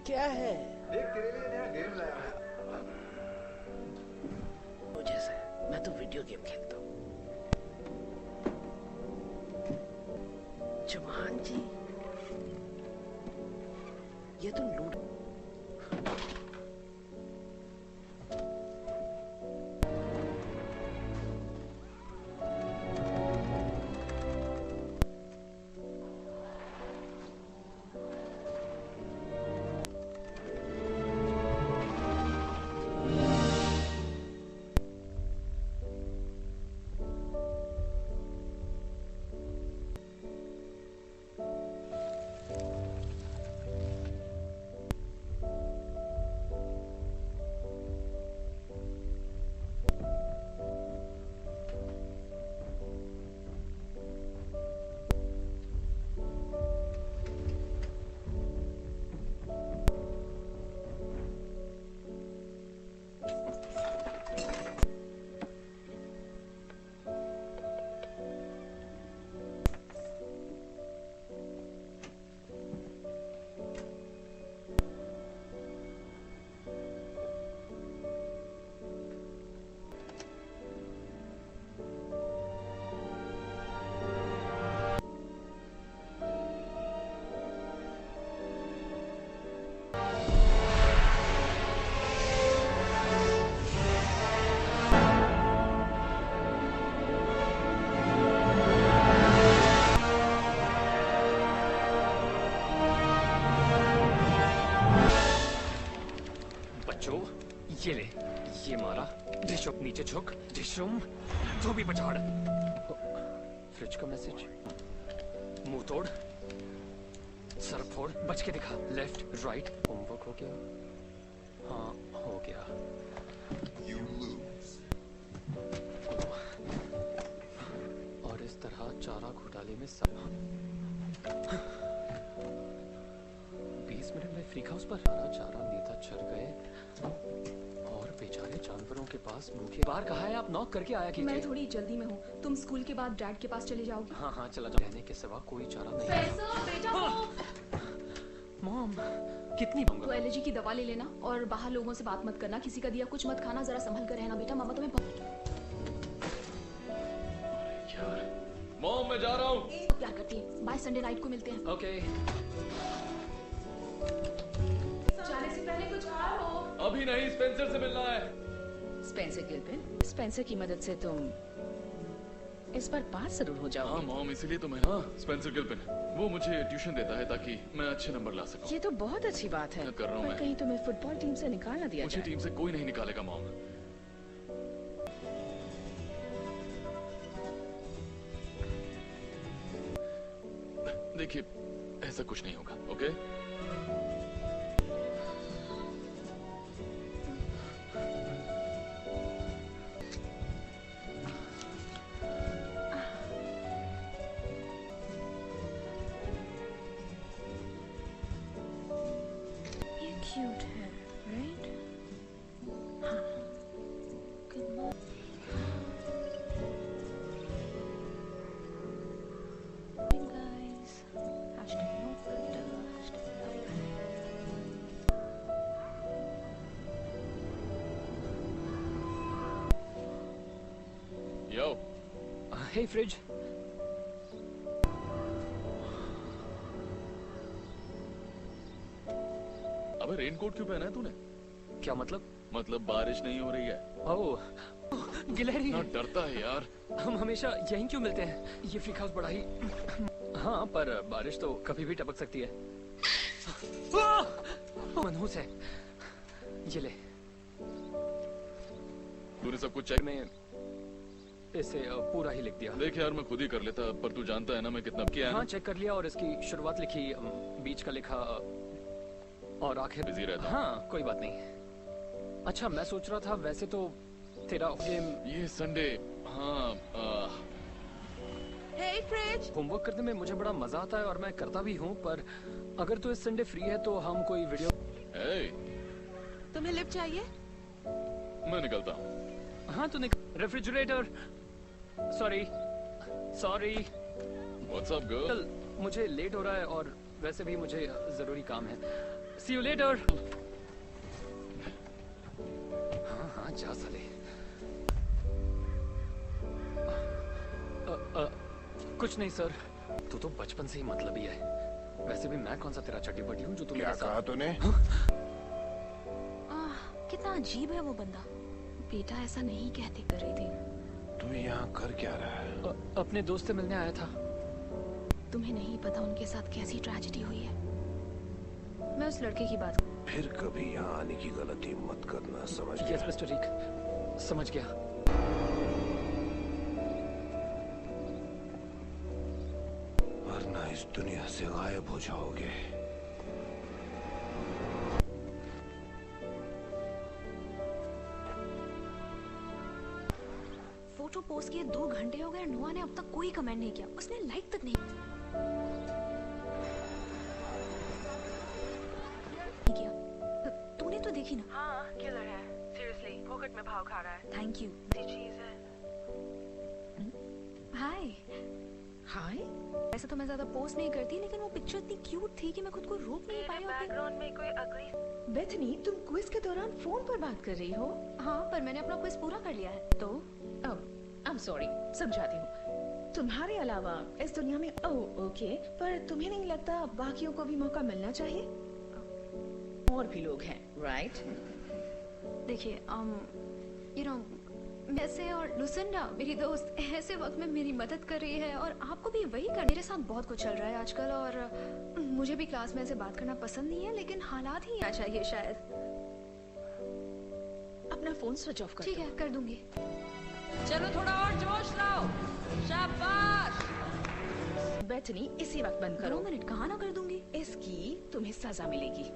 क्या है? देख तेरे लिए नया गेम लाया हूँ। जैसा है, मैं तो वीडियो गेम खेलता हूँ। चौहान जी, ये तो लूट। ये ले, ये मारा। डिशुम नीचे झुक, डिशुम धोबी पछाड़। फ्रिज का मैसेज। मुंह तोड़, सर फोड़, बच के दिखा। Left right. होमवर्क हो गया? हाँ हो गया। और इस तरह चारा घोटाले में सब 20 मिनट में फ्री हाउस पर चारा नेता चढ़ गए और बेचारे जानवरों के पास भूखे। बाहर कहा है, आप नॉक करके आया कीजिए। मैं थोड़ी जल्दी में हूँ। तुम स्कूल के बाद डैड के पास चले जाओगे? हाँ हाँ चला जाओ। रहने के सिवा कोई चारा नहीं। बेटा मॉम कितनी तो एलर्जी की दवा ले लेना और बाहर लोगों से बात मत करना। किसी का दिया कुछ मत खाना। जरा संभल कर रहना बेटा। मामा तुम्हें यार मॉम मैं जा रहा हूँ। प्यार करती है। बाय संडे नाइट को मिलते हैं। ओके। जाने से पहले कुछ खाओ। अभी नहीं, स्पेंसर से मिलना है। स्पेंसर गिल्पिन, स्पेंसर की मदद से तुम इस बार पास जरूर हो जाओगे। हाँ मॉम, इसीलिए तो मैं स्पेंसर गिल्पिन वो मुझे ट्यूशन देता है ताकि मैं अच्छे नंबर ला सकूं। ये तो बहुत अच्छी बात है। कर रहा हूं मैं। कहीं तुम्हें फुटबॉल टीम से निकाल ना दिया मुझे जाए। टीम से कोई नहीं निकालेगा मॉम। देखिए ऐसा कुछ नहीं होगा, ओके? क्यूट है, राइट? यो हे फ्रिज। अबे रेनकोट क्यों पहना है तूने? क्या मतलब? मतलब बारिश नहीं हो रही है। ओह गिलहरी। ना डरता है यार। हम हमेशा यहीं क्यों मिलते हैं? ये फ्री हाउस बड़ा ही। हाँ पर बारिश तो कभी भी टपक सकती है। मनहूस है। ये ले। तूने सब कुछ चेक? में इसे पूरा ही लिख दिया। देख यार मैं खुद ही कर लेता, पर तू जानता है ना मैं कितना किया है। हाँ चेक कर लिया और इसकी शुरुआत लिखी, बीच का लिखा और आखिर बिजी रहता। हाँ कोई बात नहीं। अच्छा मैं सोच रहा था वैसे तो तेरा गेम ये संडे। हाँ हे फ्रिज। होमवर्क करने में मुझे बड़ा मजा आता है और मैं करता भी हूँ, पर अगर तू इस संडे फ्री है तो हम कोई वीडियो। तुम्हें लिफ्ट चाहिए? मैं निकलता हूँ। हाँ तूने refrigerator. Sorry sorry. What's up girl? मुझे लेट हो रहा है और वैसे भी मुझे जरूरी काम है। See you later. हाँ हाँ जा साले। कुछ नहीं सर, तू तो बचपन से ही मतलबी है। वैसे भी मैं कौन सा तेरा चड्डी बड्डी हूँ जो तू क्या मेरे कहा साथ। तूने? कितना अजीब है वो बंदा। बेटा ऐसा नहीं कहते कर रही थी। तू यहाँ कर क्या रहा है? अपने दोस्त से मिलने आया था। तुम्हें नहीं पता उनके साथ कैसी ट्रेजेडी हुई है। मैं उस लड़के की बात। फिर कभी यहाँ आने की गलती मत करना, समझ यस गया? मिस्टर रीक, समझ गया। वरना इस दुनिया से गायब हो जाओगे। फोटो पोस्ट किए 2 घंटे हो गए, नुआ ने अब तक कोई कमेंट नहीं किया। उसने लाइक तक नहीं किया। तूने तो देखी ना। हाँ किलर है, सीरियसली फोकट में भाव खा रहा है। Thank you. ऐसी चीज है। हाय। हाय। वैसे तो मैं ज्यादा पोस्ट नहीं करती, लेकिन वो पिक्चर इतनी क्यूट थी कि मैं खुद को रोक नहीं पाई। और फिर बैकग्राउंड में कोई अगली। बेथनी, तुम क्विज के दौरान फोन पर बात कर रही हो? हाँ, पर मैंने अपना क्विज पूरा कर लिया है। तो अब I'm sorry, समझाती हूँ। तुम्हारे अलावा इस दुनिया में ओके, पर तुम्हें नहीं लगता बाकियों को भी मौका मिलना चाहिए? और भी लोग हैं, राइट? देखिए, यू नो, वैसे और लुसिंडा मेरी दोस्त ऐसे वक्त में मेरी मदद कर रही है, और आपको भी वही कर। मेरे साथ बहुत कुछ चल रहा है आजकल, और मुझे भी क्लास में ऐसे बात करना पसंद नहीं है, लेकिन हालात ही आना चाहिए शायद। अपना फोन स्विच ऑफ कर ठीक है, कर दूंगी। चलो थोड़ा और जोश लाओ। शाबाश। बेथनी, इसी वक्त बंद 2 करो। मिनट कहाँ ना कर दूंगी। इसकी तुम्हें सजा मिलेगी।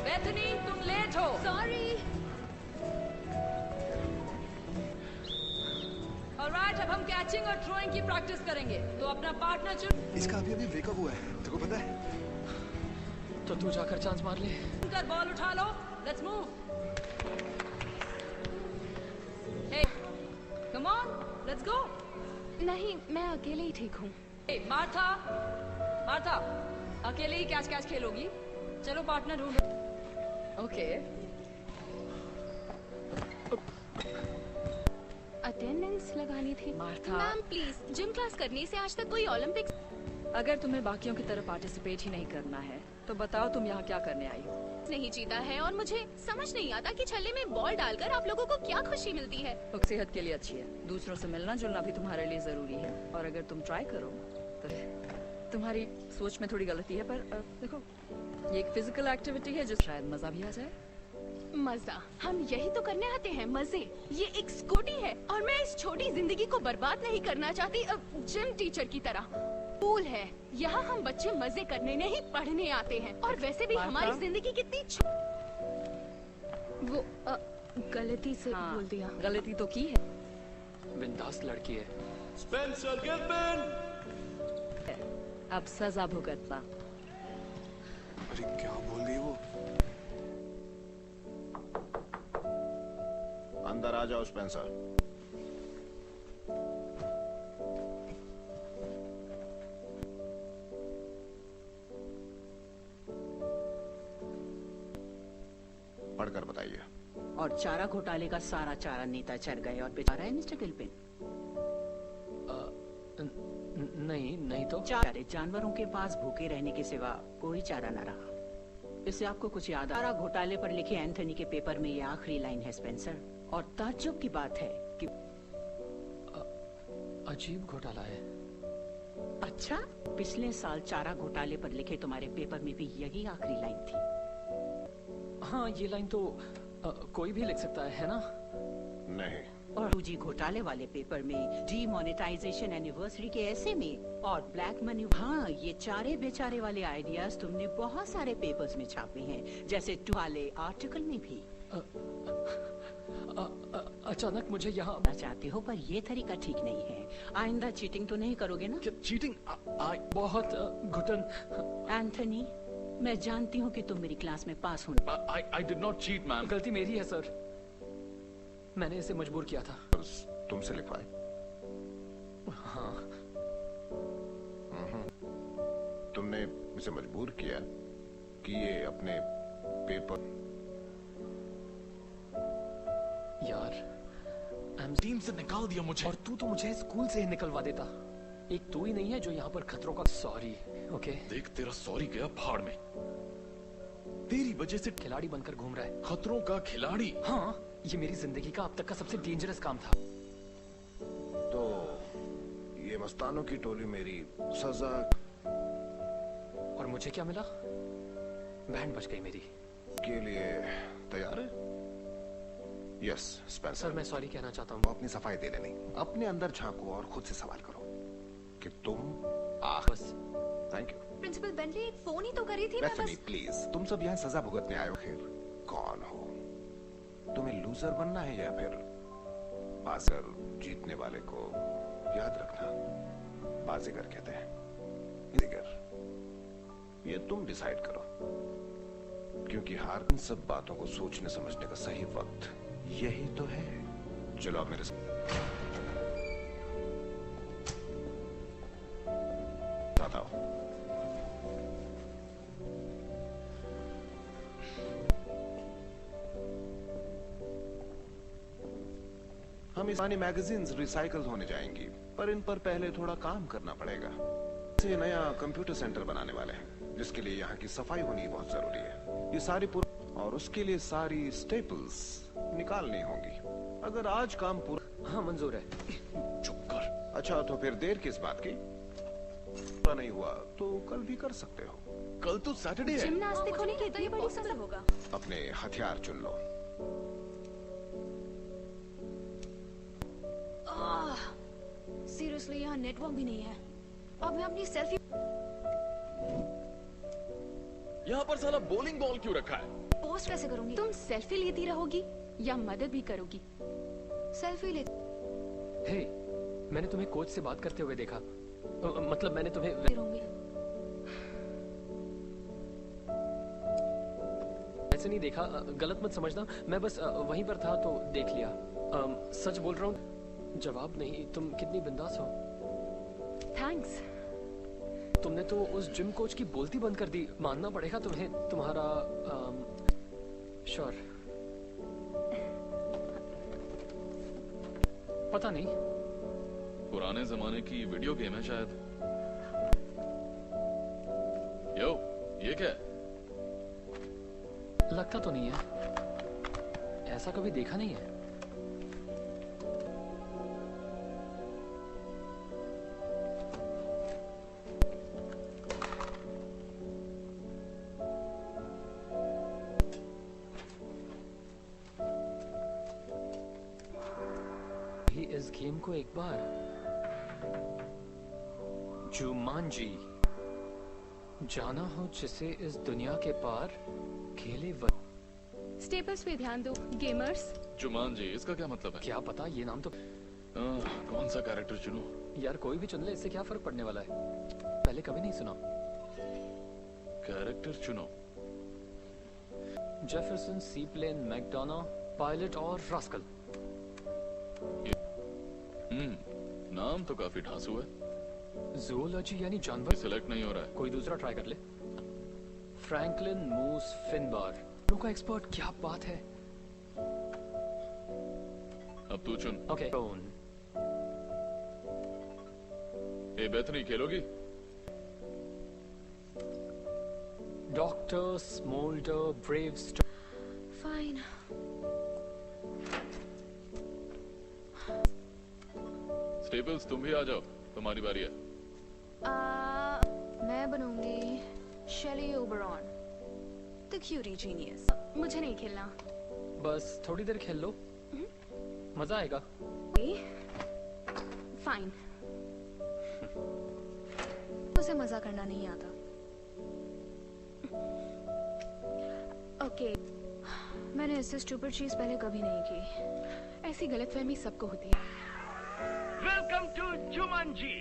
बेथनी तुम लेट हो। सॉरी। ऑलराइट, अब हम कैचिंग और थ्रोइंग की प्रैक्टिस करेंगे। तो अपना पार्टनर चुन इसका अभी अभी ब्रेकअप हुआ है, तेरे को पता है? तो तू जाकर चांस मार ले। कर बॉल उठा लो। Let's move. Hey come on, let's go. नहीं, मैं अकेले ही ठीक हूँ। हे मार्था, मार्था अकेले ही कैच कैच खेलोगी? चलो पार्टनर ढूंढो। ओके। अटेंडेंस लगानी थी। Martha. Ma'am please, gym class करने से आज तक कोई ओलंपिक्स। अगर तुम्हें बाकियों की तरह पार्टिसिपेट ही नहीं करना है तो बताओ तुम यहाँ क्या करने आई हो? नहीं जीता है, और मुझे समझ नहीं आता कि छल्ले में बॉल डालकर आप लोगों को क्या खुशी मिलती है। तो सेहत के लिए अच्छी है, दूसरों से मिलना जुलना भी तुम्हारे लिए जरूरी है, और अगर तुम ट्राई करो तो तुम्हारी सोच में थोड़ी गलती है, पर देखो ये एक फिजिकल एक्टिविटी है जिस शायद मजा भी आ जाए। मजा हम यही तो करने आते हैं, मजे। ये एक स्कूटी है, और मैं इस छोटी जिंदगी को बर्बाद नहीं करना चाहती। जिम टीचर की तरह स्कूल है, यहाँ हम बच्चे मजे करने नहीं पढ़ने आते हैं। और वैसे भी हमारी जिंदगी कितनी वो गलती से बोल दिया। गलती तो की है। बिंदास लड़की है। स्पेंसर गिल्पिन। अब सजा भुगतना। अरे क्या बोल गई वो? अंदर आ जाओ स्पेंसर। पढ़कर बताइए। और चारा घोटाले का सारा चारा नेता चढ़ गए और बेचारा है मिस्टर गिल्पिन। नहीं नहीं तो चारे जानवरों के पास भूखे रहने के सिवा कोई चारा न रहा। इससे आपको कुछ याद चारा घोटाले पर लिखे एंथनी के पेपर में ये आखिरी लाइन है स्पेंसर। और ताज्जुब की बात है कि अजीब घोटाला है। अच्छा, पिछले साल चारा घोटाले पर लिखे तुम्हारे पेपर में भी यही आखिरी लाइन थी। हाँ, ये लाइन तो कोई भी लिख सकता है ना? नहीं। और जी घोटाले वाले पेपर में डीमोनेटाइजेशन एनिवर्सरी के ऐसे में और ब्लैक मनी। हाँ, ये चारे बेचारे वाले आइडियाज तुमने बहुत सारे पेपर्स में छापे हैं, जैसे वाले आर्टिकल में भी। अचानक मुझे यहाँ चाहते हो, पर ये तरीका ठीक नहीं है। आइंदा चीटिंग तो नहीं करोगे ना? चीटिंग बहुत घुटन। एंथनी, मैं जानती हूँ कि तुम मेरी क्लास में पास होने। I did not cheat, ma'am. गलती मेरी है सर, मैंने इसे मजबूर किया था। तुमसे लिखवाए? हाँ। तुमने इसे मजबूर किया किए अपने पेपर। यार टीम से निकाल दिया मुझे। और तू तो मुझे स्कूल से ही निकलवा देता। एक तू ही नहीं है जो यहाँ पर खतरों का सॉरी। ओके देख तेरा सॉरी गया भाड़ में। तेरी वजह से खिलाड़ी बनकर घूम रहा है। खतरों का खिलाड़ी। हाँ, ये मेरी जिंदगी का अब तक का सबसे डेंजरस काम था। तो ये मस्तानों की टोली मेरी सजा। और मुझे क्या मिला? बैंड बच गई मेरी। के लिए तैयार है? Yes Spencer. सर मैं सॉरी कहना चाहता हूँ। अपनी सफाई दे लेनी, अपने अंदर झांको और खुद से सवाल करो कि तुम बस। Thank you. प्रिंसिपल बेंटली एक फोन ही तो करी थी मैं बेथनी बस। प्लीज, तुम सब यहाँ सजा भुगतने आए हो। फिर कौन हो? तुम्हें लूजर बनना है या फिर बाजीगर? जीतने वाले को याद रखना बाजीगर कहते हैं। बाजीगर ये तुम डिसाइड करो, क्योंकि हार इन सब बातों को सोचने समझने का सही वक्त यही तो है। चलो आप मेरे साथ आओ। हम इस पुरानी मैगजीन्स रिसाइकल होने जाएंगी, पर इन पर पहले थोड़ा काम करना पड़ेगा। इसे नया कंप्यूटर सेंटर बनाने वाले हैं, जिसके लिए यहाँ की सफाई होनी बहुत जरूरी है। ये सारी और उसके लिए सारी स्टेपल्स निकालनी होंगी। अगर आज काम पूरा। हाँ मंजूर है। चुप कर। अच्छा तो फिर देर किस बात की? पूरा नहीं हुआ तो कल भी कर सकते हो। कल तो सैटरडे है। जिम्नास्टिक होने की इतनी बड़ी सजा होगा। अपने हथियार चुन लो। सीरियसली यहाँ नेटवर्क भी नहीं है। अब मैं अपनी सेल्फी। यहाँ पर साला बॉलिंग बॉल क्यों रखा है? पोस्ट कैसे करूंगी? तुम सेल्फी लेती रहोगी या मदद भी करोगी? सेल्फी ले हे, मैंने तुम्हें कोच से बात करते हुए देखा। मतलब मैंने तुम्हें रहूंगी। ऐसे नहीं देखा, गलत मत समझना। मैं बस वहीं पर था तो देख लिया। सच बोल रहा हूँ। जवाब नहीं। तुम कितनी बिंदास हो। थैंक्स। तुमने तो उस जिम कोच की बोलती बंद कर दी। मानना पड़ेगा तुम्हें। तुम्हारा श्योर। पता नहीं। पुराने जमाने की वीडियो गेम है शायद। यो, ये क्या है? लगता तो नहीं है। ऐसा कभी देखा नहीं है। इस गेम को एक बार जुमांजी जाना हो जिसे इस दुनिया के पार खेले स्टेपल्स पे ध्यान दो गेमर्स। जुमांजी, इसका क्या मतलब है? क्या पता, ये नाम तो कौन सा कैरेक्टर चुनूं? यार कोई भी चुन ले, इससे क्या फर्क पड़ने वाला है। पहले कभी नहीं सुना। कैरेक्टर चुनो। जेफरसन, सीप्लेन, मैकडोना, पायलट और रास्कल। नाम तो काफी ढांसू है। जूलॉजी यानी जानवर। सिलेक्ट नहीं हो रहा है। कोई दूसरा ट्राई कर ले। फ्रैंकलिन मूस फिनबार का एक्सपर्ट। क्या बात है। अब तू चुन। ओके। ए बेथनी, खेलोगी? Doctor Smolder brave. Fine. Staples, तुम भी आ जाओ, तुम्हारी बारी है। मैं बनूंगी Shelly Oberon, the curvy genius. मुझे नहीं खेलना। बस थोड़ी देर खेल लो, मजा आएगा। फाइन। उसे मजा करना नहीं आता। ओके। मैंने इससे स्टूपिड चीज पहले कभी नहीं की। ऐसी गलतफहमी सबको होती है। Welcome to Jumanji.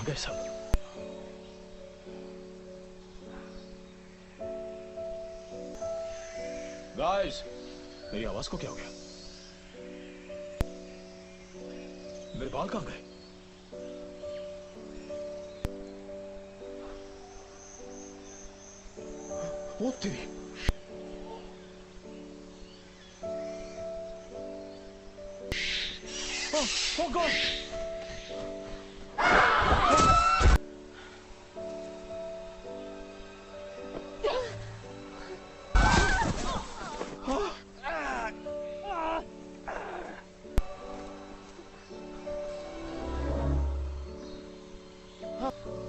कहाँ गए सब? गाइस, मेरी आवाज को क्या हो गया? मेरे बाल कहाँ गए? वो तेरी Oh God!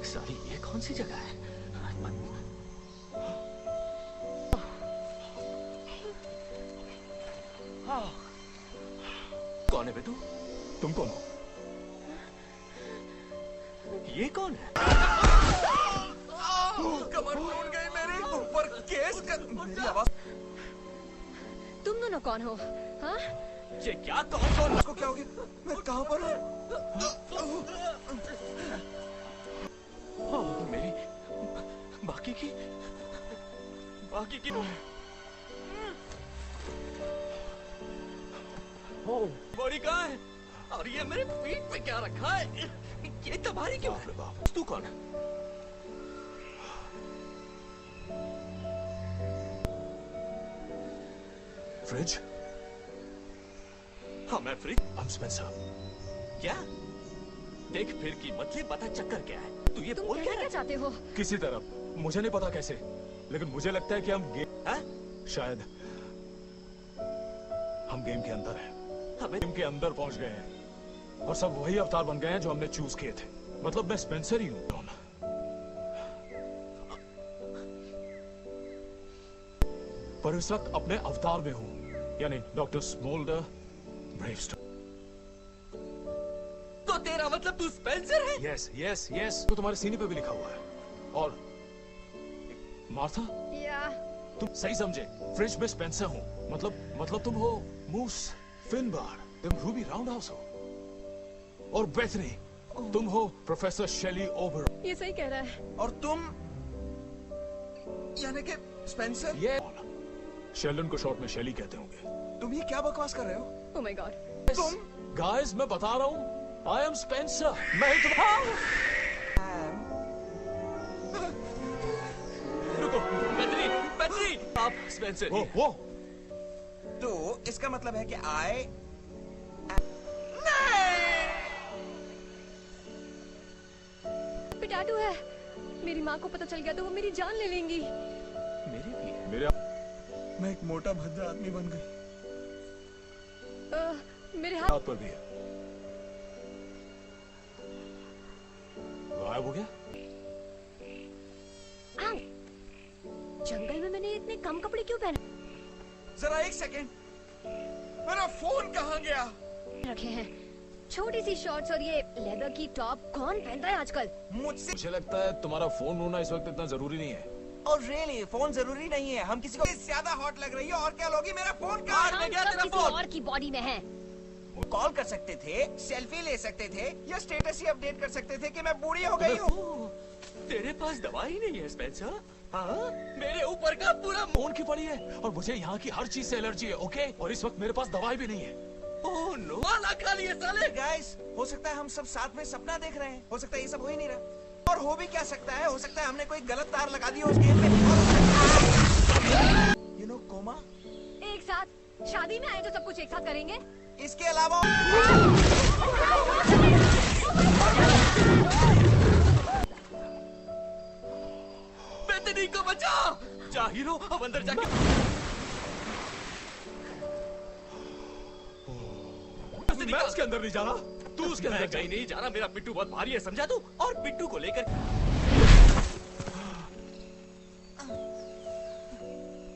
साली ये कौन सी जगह है? कौन है बेटू? तुम कौन हो? ये कौन है? कमर टूट गई मेरी, ऊपर केस कर मेरी आवाज। तुम दोनों कौन हो? हाँ? ये क्या कौन? इसको क्या हो गया? मैं कहाँ पर हूँ? मेरी बाकी की बॉडी कहाँ है? और ये मेरे पीठ पे क्या रखा है? ये तुम्हारी क्यों है? तू कौन है? फ्रिज? हाँ मैं फ्रिज। I'm Spencer. क्या? देख फिर की मतलब पता चक्कर क्या है? तू ये तुम बोल कहना क्या चाहते हो? किसी तरह, मुझे नहीं पता कैसे, लेकिन मुझे लगता है कि हम शायद हम गेम के अंदर हैं। गेम के अंदर पहुंच गए हैं और सब वही अवतार बन गए हैं जो हमने चूज किए थे। मतलब मैं स्पेंसर ही हूं। पर इस वक्त अपने अवतार में हूं, यानी डॉक्टर स्मोल्डर ब्रेवस्टोन। तो तेरा मतलब तू स्पेंसर है? यस यस यस, तो तुम्हारे सीने पे भी लिखा हुआ है। और मार्था, तुम सही समझे, फ्रिज में स्पेंसर हूं। मतलब तुम हो मूस फिनबार, तुम रूबी राउंडहाउस हो, और बेथनी तुम हो प्रोफेसर शेली ओबर। ये सही कह रहा है। और तुम यानी कि स्पेंसर? ये शेल्डन को शॉर्ट में शेली कहते होंगे। तुम ये क्या बकवास कर रहे हो? Oh my God. तुम गाइस, मैं बता रहा हूँ, आई एम स्पेंसर। मैं ही तुम्हारा रुको, बेथनी, आप स्पेंसर ही हैं। वो तो इसका मतलब है कि आई पिटाटू है। मेरी माँ को पता चल गया तो वो मेरी जान ले लेंगी। मेरे भी है। मेरे मैं एक मोटा भद्दा आदमी बन गई। मेरे हाथ पर भी है। गायब हो गया? जंगल में मैंने इतने कम कपड़े क्यों पहने? जरा एक सेकेंड, मेरा फोन कहाँ गया? रखे हैं छोटी सी शॉर्ट्स और ये लेदर की टॉप कौन पहनता है आजकल? मुझे लगता है तुम्हारा फोन होना इस वक्त इतना जरूरी नहीं है। और रियली फोन जरूरी नहीं है। हम किसी को ज्यादा हॉट लग रही है और क्या लोगी? मेरा फोन कहाँ है? किसी और की बॉडी में है। कॉल कर सकते थे, सेल्फी ले सकते थे, या स्टेटस ही अपडेट कर सकते थे कि मैं बूढ़ी हो गई हूँ। तेरे पास दवा ही नहीं है स्पेंसर? हाँ? मेरे ऊपर का पूरा फोन की पड़ी है और मुझे यहाँ की हर चीज से एलर्जी है, ओके? और इस वक्त मेरे पास दवाई भी नहीं है। ओह नो, खा लिए साले। गाइस, हो सकता है हम सब साथ में सपना देख रहे हैं। हो सकता है ये सब हो ही नहीं रहा। और हो भी क्या सकता है? हो सकता है हमने कोई गलत तार लगा दी उस गेम में। You know coma? एक साथ शादी में आए तो सब कुछ एक साथ करेंगे। इसके अलावा बेतनी को बचा। जा हीरो, अब अंदर जाके मैं उसके अंदर नहीं जाना, तू उसके अंदर कहीं नहीं जाना। मेरा पिट्टू बहुत भारी है, समझा तू? और पिट्टू को लेकर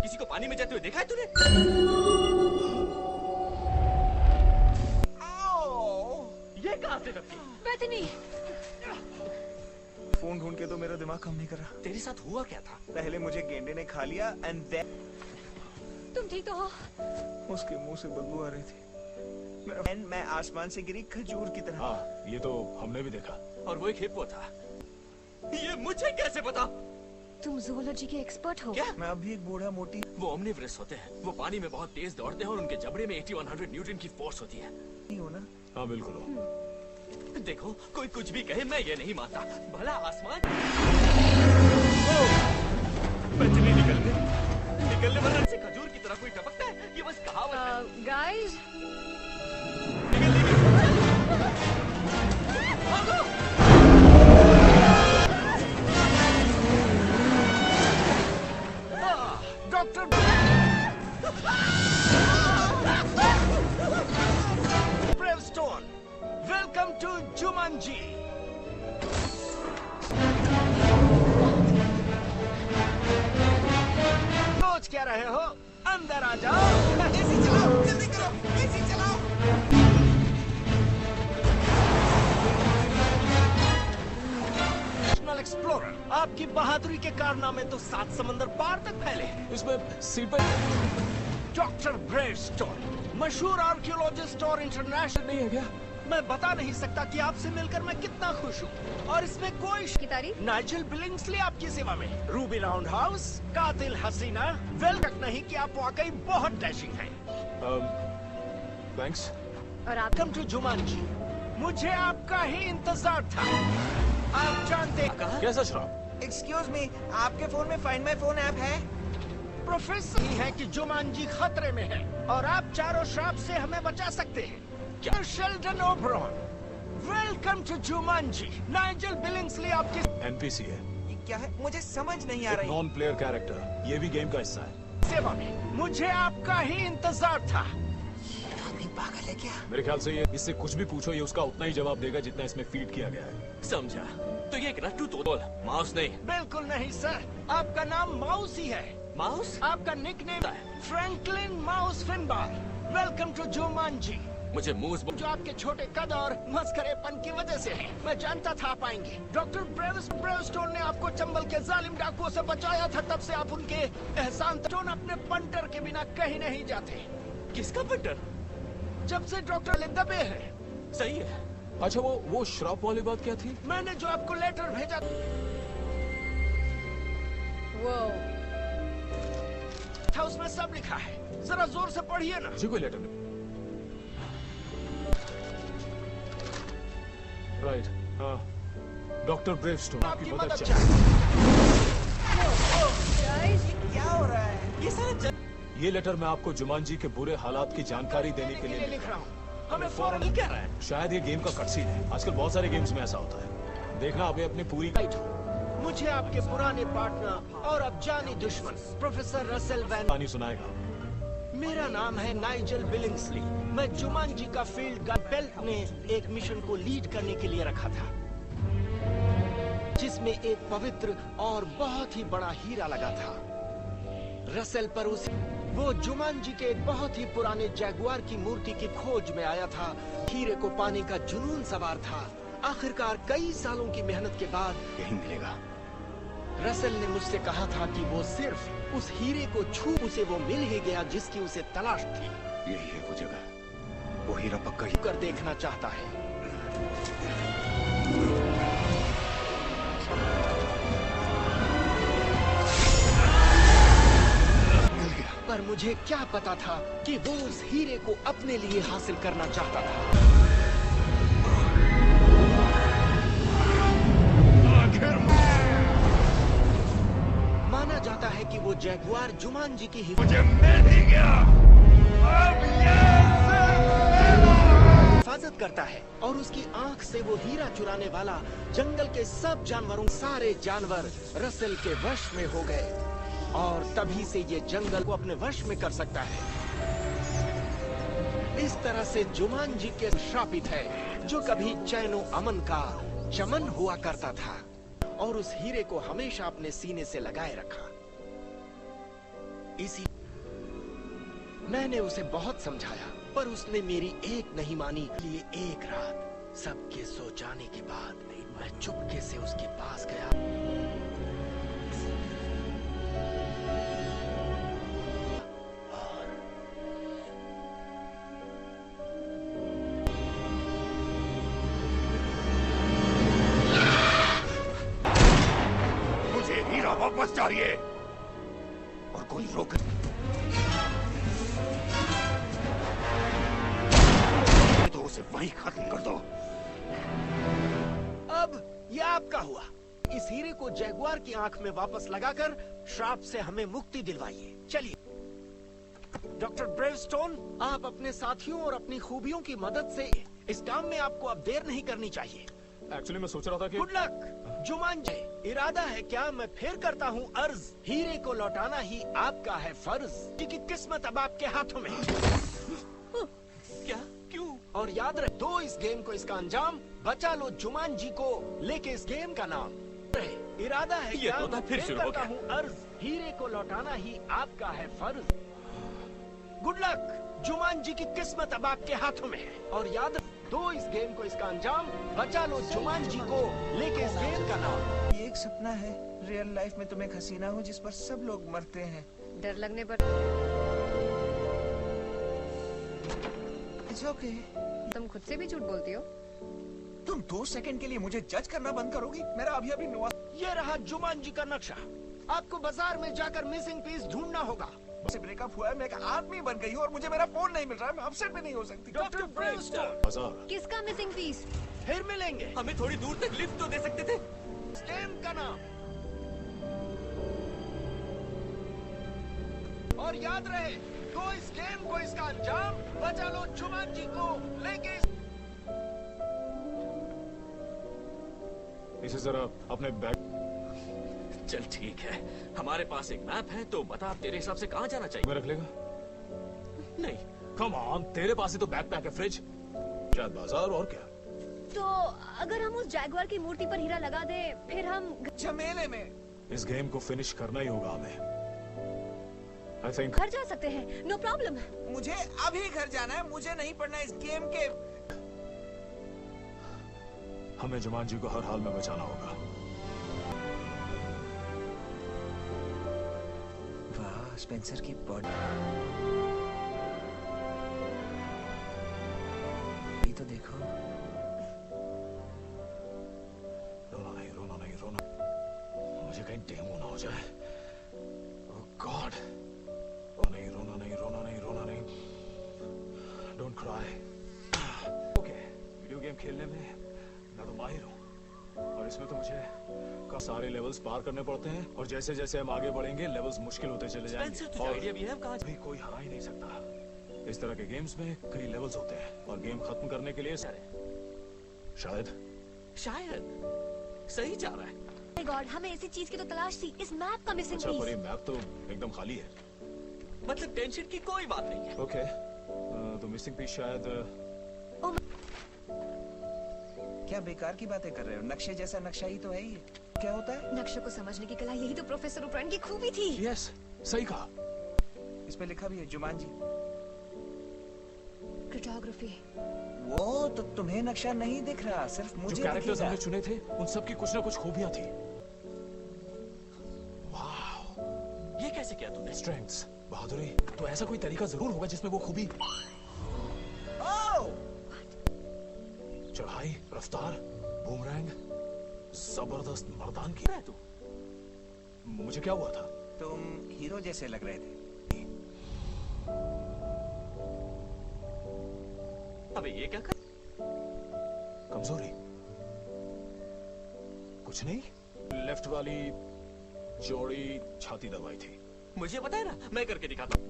किसी को पानी में जाते हुए देखा है तूने? ये कहाँ से टपकी? बेथनी, फोन ढूंढ के तो मेरा दिमाग काम नहीं कर रहा। तेरे साथ हुआ क्या था? पहले मुझे गेंडे ने खा लिया एंड देन तुम ठीक तो हो? उसके मुंह से बदबू आ रही थी। मैं आसमान से गिरी खजूर की तरह। हाँ, ये तो हमने भी देखा। और वो एक हिप्पो था। ये मुझे कैसे पता? तुम ज़ूलॉजी के एक्सपर्ट हो? क्या? मैं अभी एक बूढ़ा मोटी। वो ओमनिवोरस होते हैं। वो पानी में बहुत तेज दौड़ते हैं और उनके जबड़े में 8100 न्यूटन की फोर्स होती है। नहीं हो ना? हाँ बिल्कुल हो। देखो, कोई कुछ भी कहे, मैं ये नहीं मानता। भला आसमान बचने निकलने वाला से खजूर की तरह कोई टपकता है। ये बस कहावत है। Guys, doctor Bravestone, welcome to Jumanji. सोच क्या रहे हो? अंदर आ जाओ। एसी चलाओ, जल्दी करो, एसी चलाओ। नेशनल एक्सप्लोरर, आपकी बहादुरी के कारनामे तो 7 समंदर पार तक फैले हैं। इसमें सीट पर डॉक्टर ब्रेवस्टोन, मशहूर आर्कियोलॉजिस्ट और इंटरनेशनल नहीं है क्या? मैं बता नहीं सकता कि आपसे मिलकर मैं कितना खुश हूँ। और इसमें कोई की तारीफ? नाइजल बिलिंग्सली आपकी सेवा में। रूबी राउंड हाउस, कातिल हसीना, वेल तक नहीं कि आप वाकई बहुत डैशिंग हैं। थैंक्स। और आप? Welcome to Jumanji. मुझे आपका ही इंतजार था। आप जानते हैं कैसा श्राप? एक्सक्यूज मी, आपके फोन में फाइंड माय फोन ऐप है? प्रोफेसर ही है कि जुमांजी खतरे में है और आप चारों श्राप से हमें बचा सकते हैं। क्या? Sheldon Oberon, welcome to Jumanji. Nigel Billingsley आपकी एनपीसी है। ये क्या है? मुझे समझ नहीं आ रही। Non player character. ये भी गेम का हिस्सा है। सेवा में। मुझे आपका ही इंतजार था। पागल है क्या? मेरे ख्याल से ये इससे कुछ भी पूछो ये उसका उतना ही जवाब देगा जितना इसमें फीड किया गया है। समझा? तो ये एक रट्टू तोड़, माउस नहीं। बिल्कुल नहीं सर, आपका नाम माउस ही है। माउस? आपका निकनेम है Franklin mouse Finbar. Welcome to Jumanji. मुझे मूस जो आपके छोटे कद और मस्करेपन की वजह से है। मैं जानता था आप आएंगे। डॉक्टर ब्रेवस्टोन ने आपको चंबल के जालिम डाकुओं से बचाया था, तब से आप उनके एहसान स्टोन अपने पंटर के बिना कहीं नहीं जाते। किसका पंटर? जब से डॉक्टर ले दबे हैं। सही है। अच्छा वो श्राप वाली बात क्या थी? मैंने जो आपको लेटर भेजा था उसमें सब लिखा है। जरा जोर से पढ़िए ना। जी कोई लेटर नहीं। राइट, हाँ। डॉक्टर ब्रेवस्टोन आपकी मदद चाहिए। क्या हो रहा है? ये सारा ये लेटर मैं आपको जुमांजी के बुरे हालात की जानकारी देने के लिए लिख रहा हूँ। हमें फौरन क्या रहा है? शायद ये गेम का कटसीन है। आजकल बहुत सारे गेम्स में ऐसा होता है। देखना अभी अपनी पूरी। मुझे आपके पुराने पार्टनर और अब जानी दुश्मन प्रोफेसर रसेल वैन कहानी सुनाएगा। मेरा नाम है नाइजल बिलिंग्सली। मैं जुमांजी का फील्ड गार्ड बेल्ट ने एक मिशन को लीड करने के लिए रखा था, जिसमें एक पवित्र और बहुत ही बड़ा हीरा लगा था। रसेल पर वो जुमांजी के एक बहुत ही पुराने जैगुआर की मूर्ति की खोज में आया था। हीरे को पाने का जुनून सवार था। आखिरकार कई सालों की मेहनत के बाद यही मिलेगा। रसेल ने मुझसे कहा था कि वो सिर्फ उस हीरे को छू उसे वो मिल ही गया जिसकी उसे तलाश थी। यही है वो जगह, वो हीरा पक्का ही कर देखना चाहता है। पर मुझे क्या पता था कि वो उस हीरे को अपने लिए हासिल करना चाहता था। माना जाता है कि वो जैगुआर जुमांजी की मुझे मिल ही गया। अब हिफाजत करता है और उसकी आंख से वो हीरा चुराने वाला जंगल के सब जानवरों, सारे जानवर रसेल के वश में हो गए और तभी से ये जंगल को अपने वश में कर सकता है। इस तरह से जुमांजी के श्रापित है, जो कभी चैनो अमन का चमन हुआ करता था और उस हीरे को हमेशा अपने सीने से लगाए रखा। इसी मैंने उसे बहुत समझाया, पर उसने मेरी एक नहीं मानी। लिए एक रात सबके सो जाने के बाद मैं चुपके से उसके पास गया। मारिए और कोई रोक तो उसे वहीं खत्म कर दो। अब ये आपका हुआ। इस हीरे को जैगुआर की आंख में वापस लगाकर श्राप से हमें मुक्ति दिलवाइए। चलिए डॉक्टर ब्रेवस्टोन, आप अपने साथियों और अपनी खूबियों की मदद से इस काम में आपको अब देर नहीं करनी चाहिए। एक्चुअली मैं सोच रहा था कि गुड लक जुमांजी। इरादा है क्या मैं फिर करता हूँ अर्ज, हीरे को लौटाना ही आपका है फर्ज, क्योंकि किस्मत अब आपके हाथों में। क्या? क्यों? और याद रहे, दो इस गेम को इसका अंजाम, बचा लो जुमांजी को लेके इस गेम का नाम। इरादा है ये क्या तो मैं फिर फिर शुरू हो करता गया। हूँ अर्ज, हीरे को लौटाना ही आपका है फर्ज। गुड लक जुमांजी की किस्मत अब आपके हाथों में है। और याद रहे, दो इस गेम को इसका अंजाम, बचा लो जुमांजी को लेके इस गेम का नाम। ये एक सपना है। रियल लाइफ में तुम एक हसीना हो जिस पर सब लोग मरते हैं। डर लगने पर इट्स ओके। तुम खुद से भी झूठ बोलती हो। तुम 2 सेकंड के लिए मुझे जज करना बंद करोगी? मेरा अभी नुआ। ये रहा जुमांजी का नक्शा। आपको बाजार में जाकर मिसिंग पीस ढूंढना होगा। मुझसे ब्रेकअप हुआ है, मैं एक आदमी बन गई हूँ और मुझे मेरा फोन नहीं मिल रहा है। मैं अपसेट भी नहीं हो सकती। डॉक्टर ब्रेवस्टोन, बाजार किसका मिसिंग पीस? फिर मिलेंगे। हमें थोड़ी दूर तक लिफ्ट तो दे सकते थे। इस गेम का नाम। और याद रहे, तो इस गेम को इसका अंजाम, बचा लो जुमांजी को लेके इसे जरा अपने बैग। चल ठीक है, हमारे पास एक मैप है, तो बता तेरे हिसाब से कहाँ जाना चाहिए? में रख लेगा? नहीं। कम ऑन, तेरे पास ही तो बैकपैक है, फ्रिज, शायद बाजार और क्या। तो अगर हम उस जैगुआर की मूर्ति पर हीरा लगा दे, फिर हम झमेले में। इस गेम को फिनिश करना ही होगा हमें। आई थिंक घर जा सकते हैं। No problem. मुझे अभी घर जाना है। मुझे नहीं पढ़ना इस गेम के। हमें जुमांजी को हर हाल में बचाना होगा। वाह, स्पेंसर की बॉडी तो देखो। रोना नहीं, रोना नहीं, रोना। मुझे कहीं डेमो ना हो जाए। ओह गॉड। नहीं, रोना नहीं, रोना नहीं, रोना नहीं। Don't cry. Okay, video game खेलने में मैं तो माहिर हूँ, और इसमें तो मुझे का सारे लेवल्स पार करने पड़ते हैं, और जैसे जैसे हम आगे बढ़ेंगे लेवल्स मुश्किल होते चले जाएंगे। तुझे आइडिया भी है हम कहाँ? भी कोई हरा ही नहीं सकता। इस तरह के गेम्स में कई लेवल्स होते हैं, और गेम खत्म करने के लिए शायद सही जा रहा है। माय गॉड, हमें इसी चीज की तो तलाश थी, इस मैप का मिसिंग अच्छा, पर पीस। ये मैप तो एकदम खाली है। मतलब टेंशन की कोई बात नहीं है। ओके, तो मिसिंग पीस शायद क्या बेकार की बातें कर रहे हो? नक्शे जैसा नक्शा ही तो है ये। क्या होता है? नक्शे को समझने की कला, यही तो प्रोफेसर उपरन की खूबी थी। यस, सही कहा। इस पे लिखा भी है जुमांजी। क्रिप्टोग्राफी। वो तो तुम्हें नक्शा नहीं दिख रहा, सिर्फ मुझे जो कैरेक्टर्स दिखेगा। हमने चुने थे, उन सब की कुछ ना कुछ खूबियां थी। वाह, ये कैसे किया तूने? स्ट्रेंथ्स, बहादुरी। तो ऐसा कोई तरीका जरूर होगा जिसमें वो खूबी। चढ़ाई, रफ्तार, बूमरैंग, जबरदस्त मर्दान की है तू। मुझे क्या हुआ था? तुम हीरो जैसे लग रहे थे। अबे ये क्या कर? कमजोरी कुछ नहीं, लेफ्ट वाली जोड़ी छाती दबाई थी। मुझे पता है ना, मैं करके दिखाता हूँ।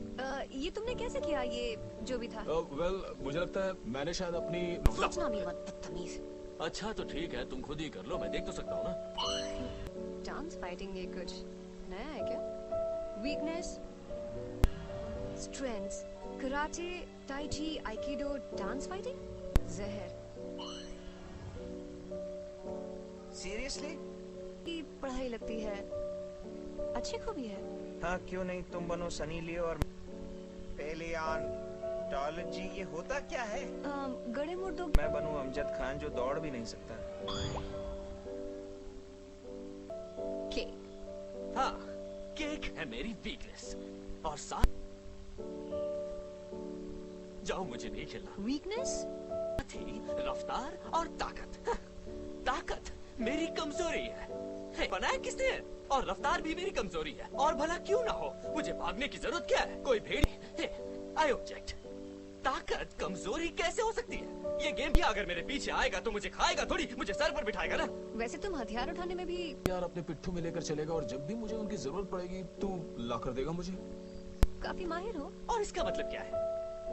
ये तुमने कैसे किया? ये जो भी था। वेल, मुझे लगता है मैंने शायद अपनी सोचना भी मत, बदतमीज। अच्छा तो ठीक है, तुम खुद ही कर लो, मैं देख तो सकता हूँ ना। डांस फाइटिंग ये कुछ नया है क्या? वीकनेस, स्ट्रेंथ्स, कराटे, टाई ची, आइकिडो, डांस फाइटिंग, जहर। सीरियसली? पढ़ाई लगती है अच्छी खूबी है। हाँ, क्यों नहीं? तुम बनो सनी लियो और पैलियोंटोलॉजी। ये होता क्या है? गड़े मुर्दों। मैं बनूं अमजद खान जो दौड़ भी नहीं सकता। केक। हाँ, केक है मेरी वीकनेस, और साथ जाओ, मुझे नहीं खेलना। वीकनेस थी रफ्तार और ताकत। ताकत मेरी कमजोरी है। बनाया किसने है? और रफ्तार भी मेरी कमजोरी है। और भला क्यों ना हो, मुझे भागने की जरूरत क्या है? कोई भेड़ी? I object. ताकत कमजोरी कैसे हो सकती है? ये गेम भी अगर मेरे पीछे आएगा तो मुझे खाएगा थोड़ी, मुझे सर पर बिठाएगा ना। वैसे तुम हथियार उठाने में भी यार अपने पिट्ठू में लेकर चलेगा और जब भी मुझे उनकी जरूरत पड़ेगी तू ला कर देगा मुझे। काफी माहिर हो। और इसका मतलब क्या है?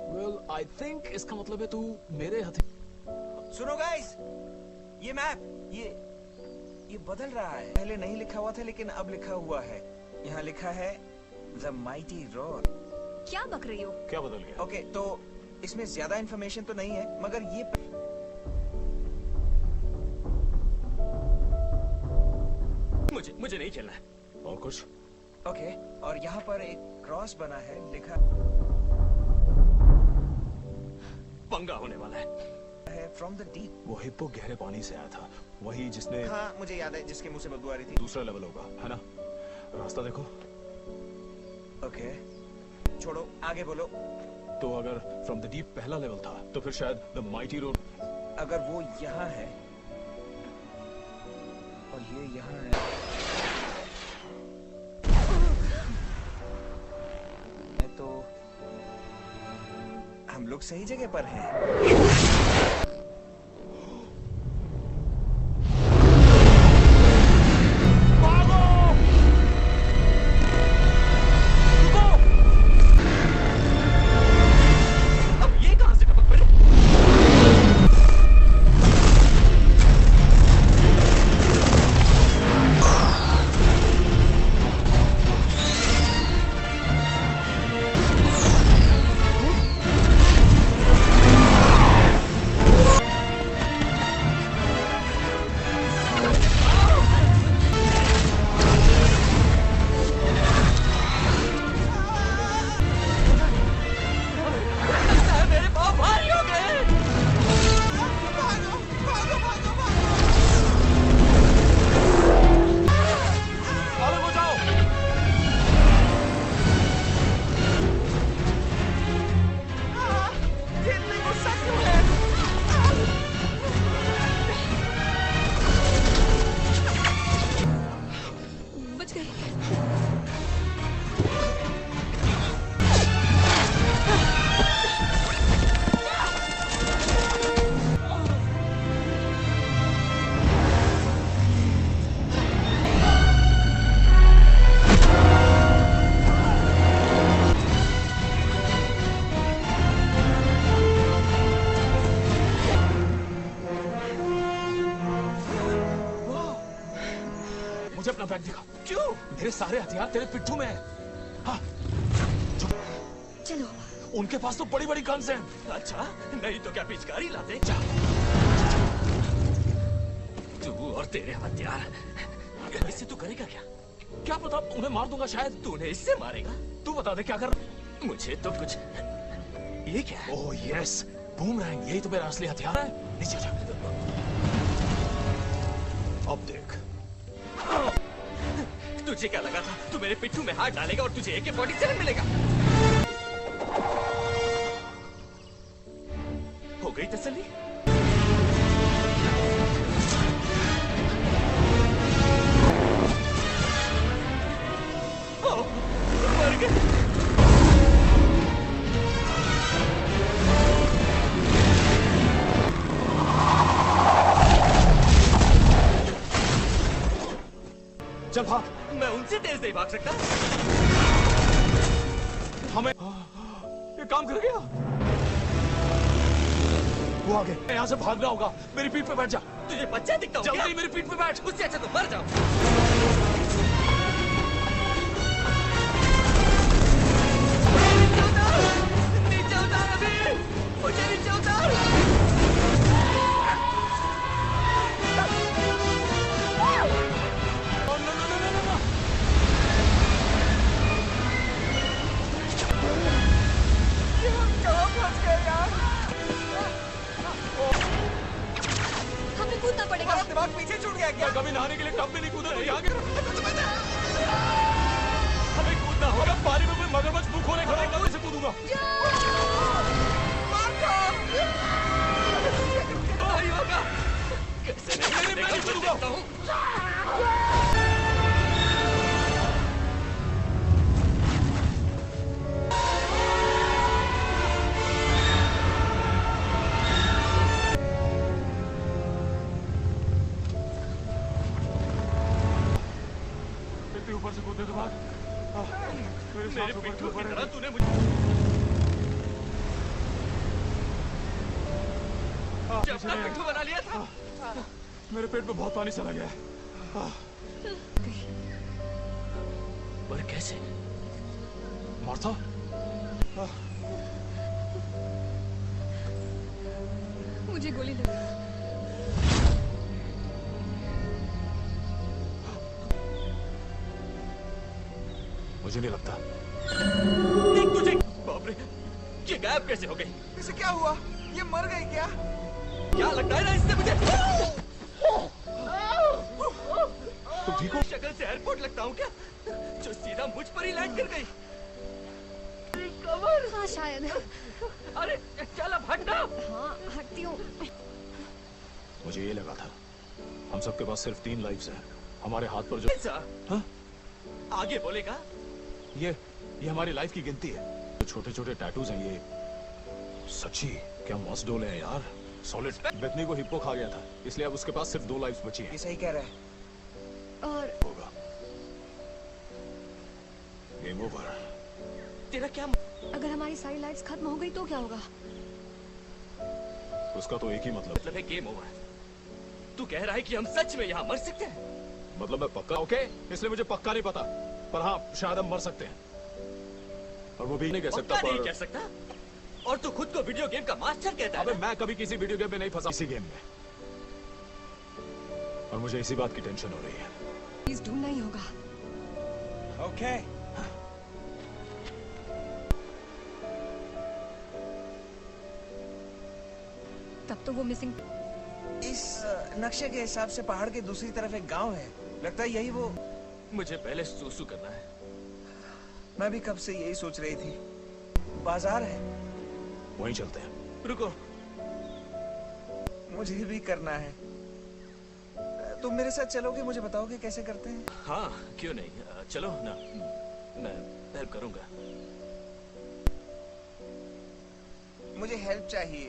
Well, I think इसका मतलब है तू मेरे हथियार। सुनो गाइस, ये मैप ये बदल रहा है। पहले नहीं लिखा हुआ था लेकिन अब लिखा हुआ है। यहाँ लिखा है द माइटी रोर। क्या बक रही हो? क्या बदल गया? ओके, तो इसमें ज्यादा इंफॉर्मेशन तो नहीं है, मगर ये मुझे नहीं खेलना है। और कुछ? ओके, और यहाँ पर एक क्रॉस बना है, लिखा पंगा होने वाला है। From the deep. वो हिप्पो गहरे पानी से आया था, वही जिसने। हाँ मुझे याद है, जिसके मुंह से बदबू आ रही थी। दूसरा लेवल होगा, है ना? रास्ता देखो। ओके, छोड़ो, आगे बोलो। तो अगर फ्रॉम द डीप पहला लेवल था तो फिर शायद द माइटी रोड। अगर वो यहाँ है और ये यहाँ है तो हम लोग सही जगह पर हैं। मेरे सारे हथियार तेरे पिट्ठू में हैं। हाँ, चलो। उनके पास तो बड़ी बड़ी गन्स हैं। अच्छा, नहीं तो क्या पिचकारी लाते? तू और तेरे हथियार, इससे तू करेगा क्या? क्या पता, उन्हें मार दूंगा शायद। तूने इससे मारेगा? तू बता दे क्या कर। मुझे तो कुछ। ये क्या है? ओह यस, बूमरैंग, यही तो मेरा असली हथियार है। नीचे जा। अब देख। तुझे क्या लगा था तू मेरे पिट्ठू में हाथ डालेगा और तुझे AK-47 मिलेगा? हो गई तसल्ली? ओह, मर गए। चल भाग। मैं उनसे तेज नहीं भाग सकता। हमें ये काम कर गया। वो आगे, यहाँ से भागना होगा। मेरी पीठ पे बैठ जा। तुझे बच्चा दिखता हूँ क्या? जल्दी मेरी पीठ पे बैठ। उससे अच्छा तो मर जाओ। नीचे उतार अभी, मुझे नीचे उतार। हमें कूदना पड़ेगा। दिमाग पीछे छूट गया क्या? कभी नहाने के लिए टब में नहीं कूदा नहीं आगे। हमें कूदना होगा। पानी में कोई मगरमच्छ मुंह खोले खड़ा होगा, उसे कूदूंगा। नहीं होगा। कैसे नहीं कूदूंगा? मेरे पिट्ठू की तरह तूने मुझे अपना पिट्ठू बना लिया था। मेरे पेट में बहुत पानी चला गया। पर कैसे? मार्था? मुझे गोली लगी। मुझे नहीं लगता। देख तुझे। बाप रे, ये गायब कैसे हो गई? इसे क्या हुआ? ये मर गई क्या? क्या लगता है ना इससे मुझे? तुम ठीक हो? शक्ल से एयरपोर्ट लगता हूँ क्या? जो सीधा मुझ पर ही लैंड कर गई। कमर। हाँ शायद। अरे चल अब हट ना। हाँ हटती हूँ। मुझे ये लगा था हम सबके पास सिर्फ 3 लाइफ्स हैं। हमारे हाथ पर जो हाँ? आगे बोलेगा? ये हमारी लाइफ की गिनती है। जो छोटे छोटे टैटूज हैं ये सच्ची क्या मस्त डोले हैं यार। सॉलिड। बेथनी को हिप्पो खा गया था इसलिए अब उसके पास सिर्फ 2 लाइफ्स बची हैं। ये सही कह रहा है। और होगा गेम ओवर। तेरा क्या? अगर हमारी सारी लाइफ्स खत्म हो गई तो क्या होगा? उसका तो एक ही मतलब है गेम ओवर। तू कह रहा है कि हम सच में यहाँ मर सकते हैं? मतलब मैं पक्का ओके इसलिए मुझे पक्का नहीं पता पर हाँ शायद हम मर सकते हैं। और वो भी नहीं कह सकता नहीं कह सकता। और तू खुद को वीडियो गेम का मास्टर कहता है। अबे मैं कभी किसी वीडियो गेम में नहीं फंसा इसी गेम में। और मुझे इसी बात की टेंशन हो रही है। प्लीज ढूंढना ही होगा। ओके। तब तो वो मिसिंग। इस नक्शे के हिसाब से पहाड़ के दूसरी तरफ एक गांव है। लगता है यही वो। मुझे पहले सूसू करना है। मैं भी कब से यही सोच रही थी। बाजार है वहीं चलते हैं। रुको मुझे भी करना है। तुम मेरे साथ चलोगे? मुझे बताओगे कैसे करते हैं? हाँ क्यों नहीं। चलो ना मैं हेल्प करूंगा। मुझे हेल्प चाहिए।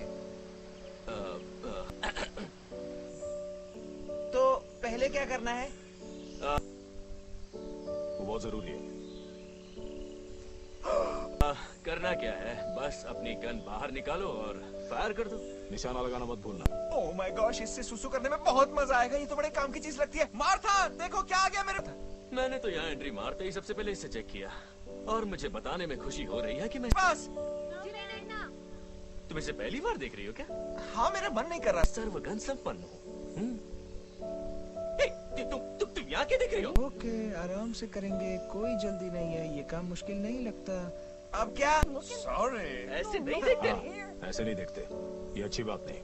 तो पहले क्या करना है? वो बहुत जरूरी है। करना क्या है बस अपनी गन बाहर निकालो और फायर कर दो। निशाना लगाना मत भूलना। ओह माय गॉश इससे सुसु करने में बहुत मजा आएगा। ये तो बड़े काम की चीज लगती है। मार्था देखो क्या आ गया मेरे। मैंने तो यहाँ एंट्री मारते ही सबसे पहले इसे चेक किया और मुझे बताने में खुशी हो रही है कि मैं बस। तुम इसे पहली बार देख रही हो क्या? हाँ मेरा मन नहीं कर रहा। सर्वगन संपन्न हो। तुम यहाँ क्या देख रही हो? ओके आराम से करेंगे कोई जल्दी नहीं है। ये काम मुश्किल नहीं लगता। अब क्या? सॉरी। ऐसे नहीं देखते। ऐसे नहीं देखते ये अच्छी बात नहीं।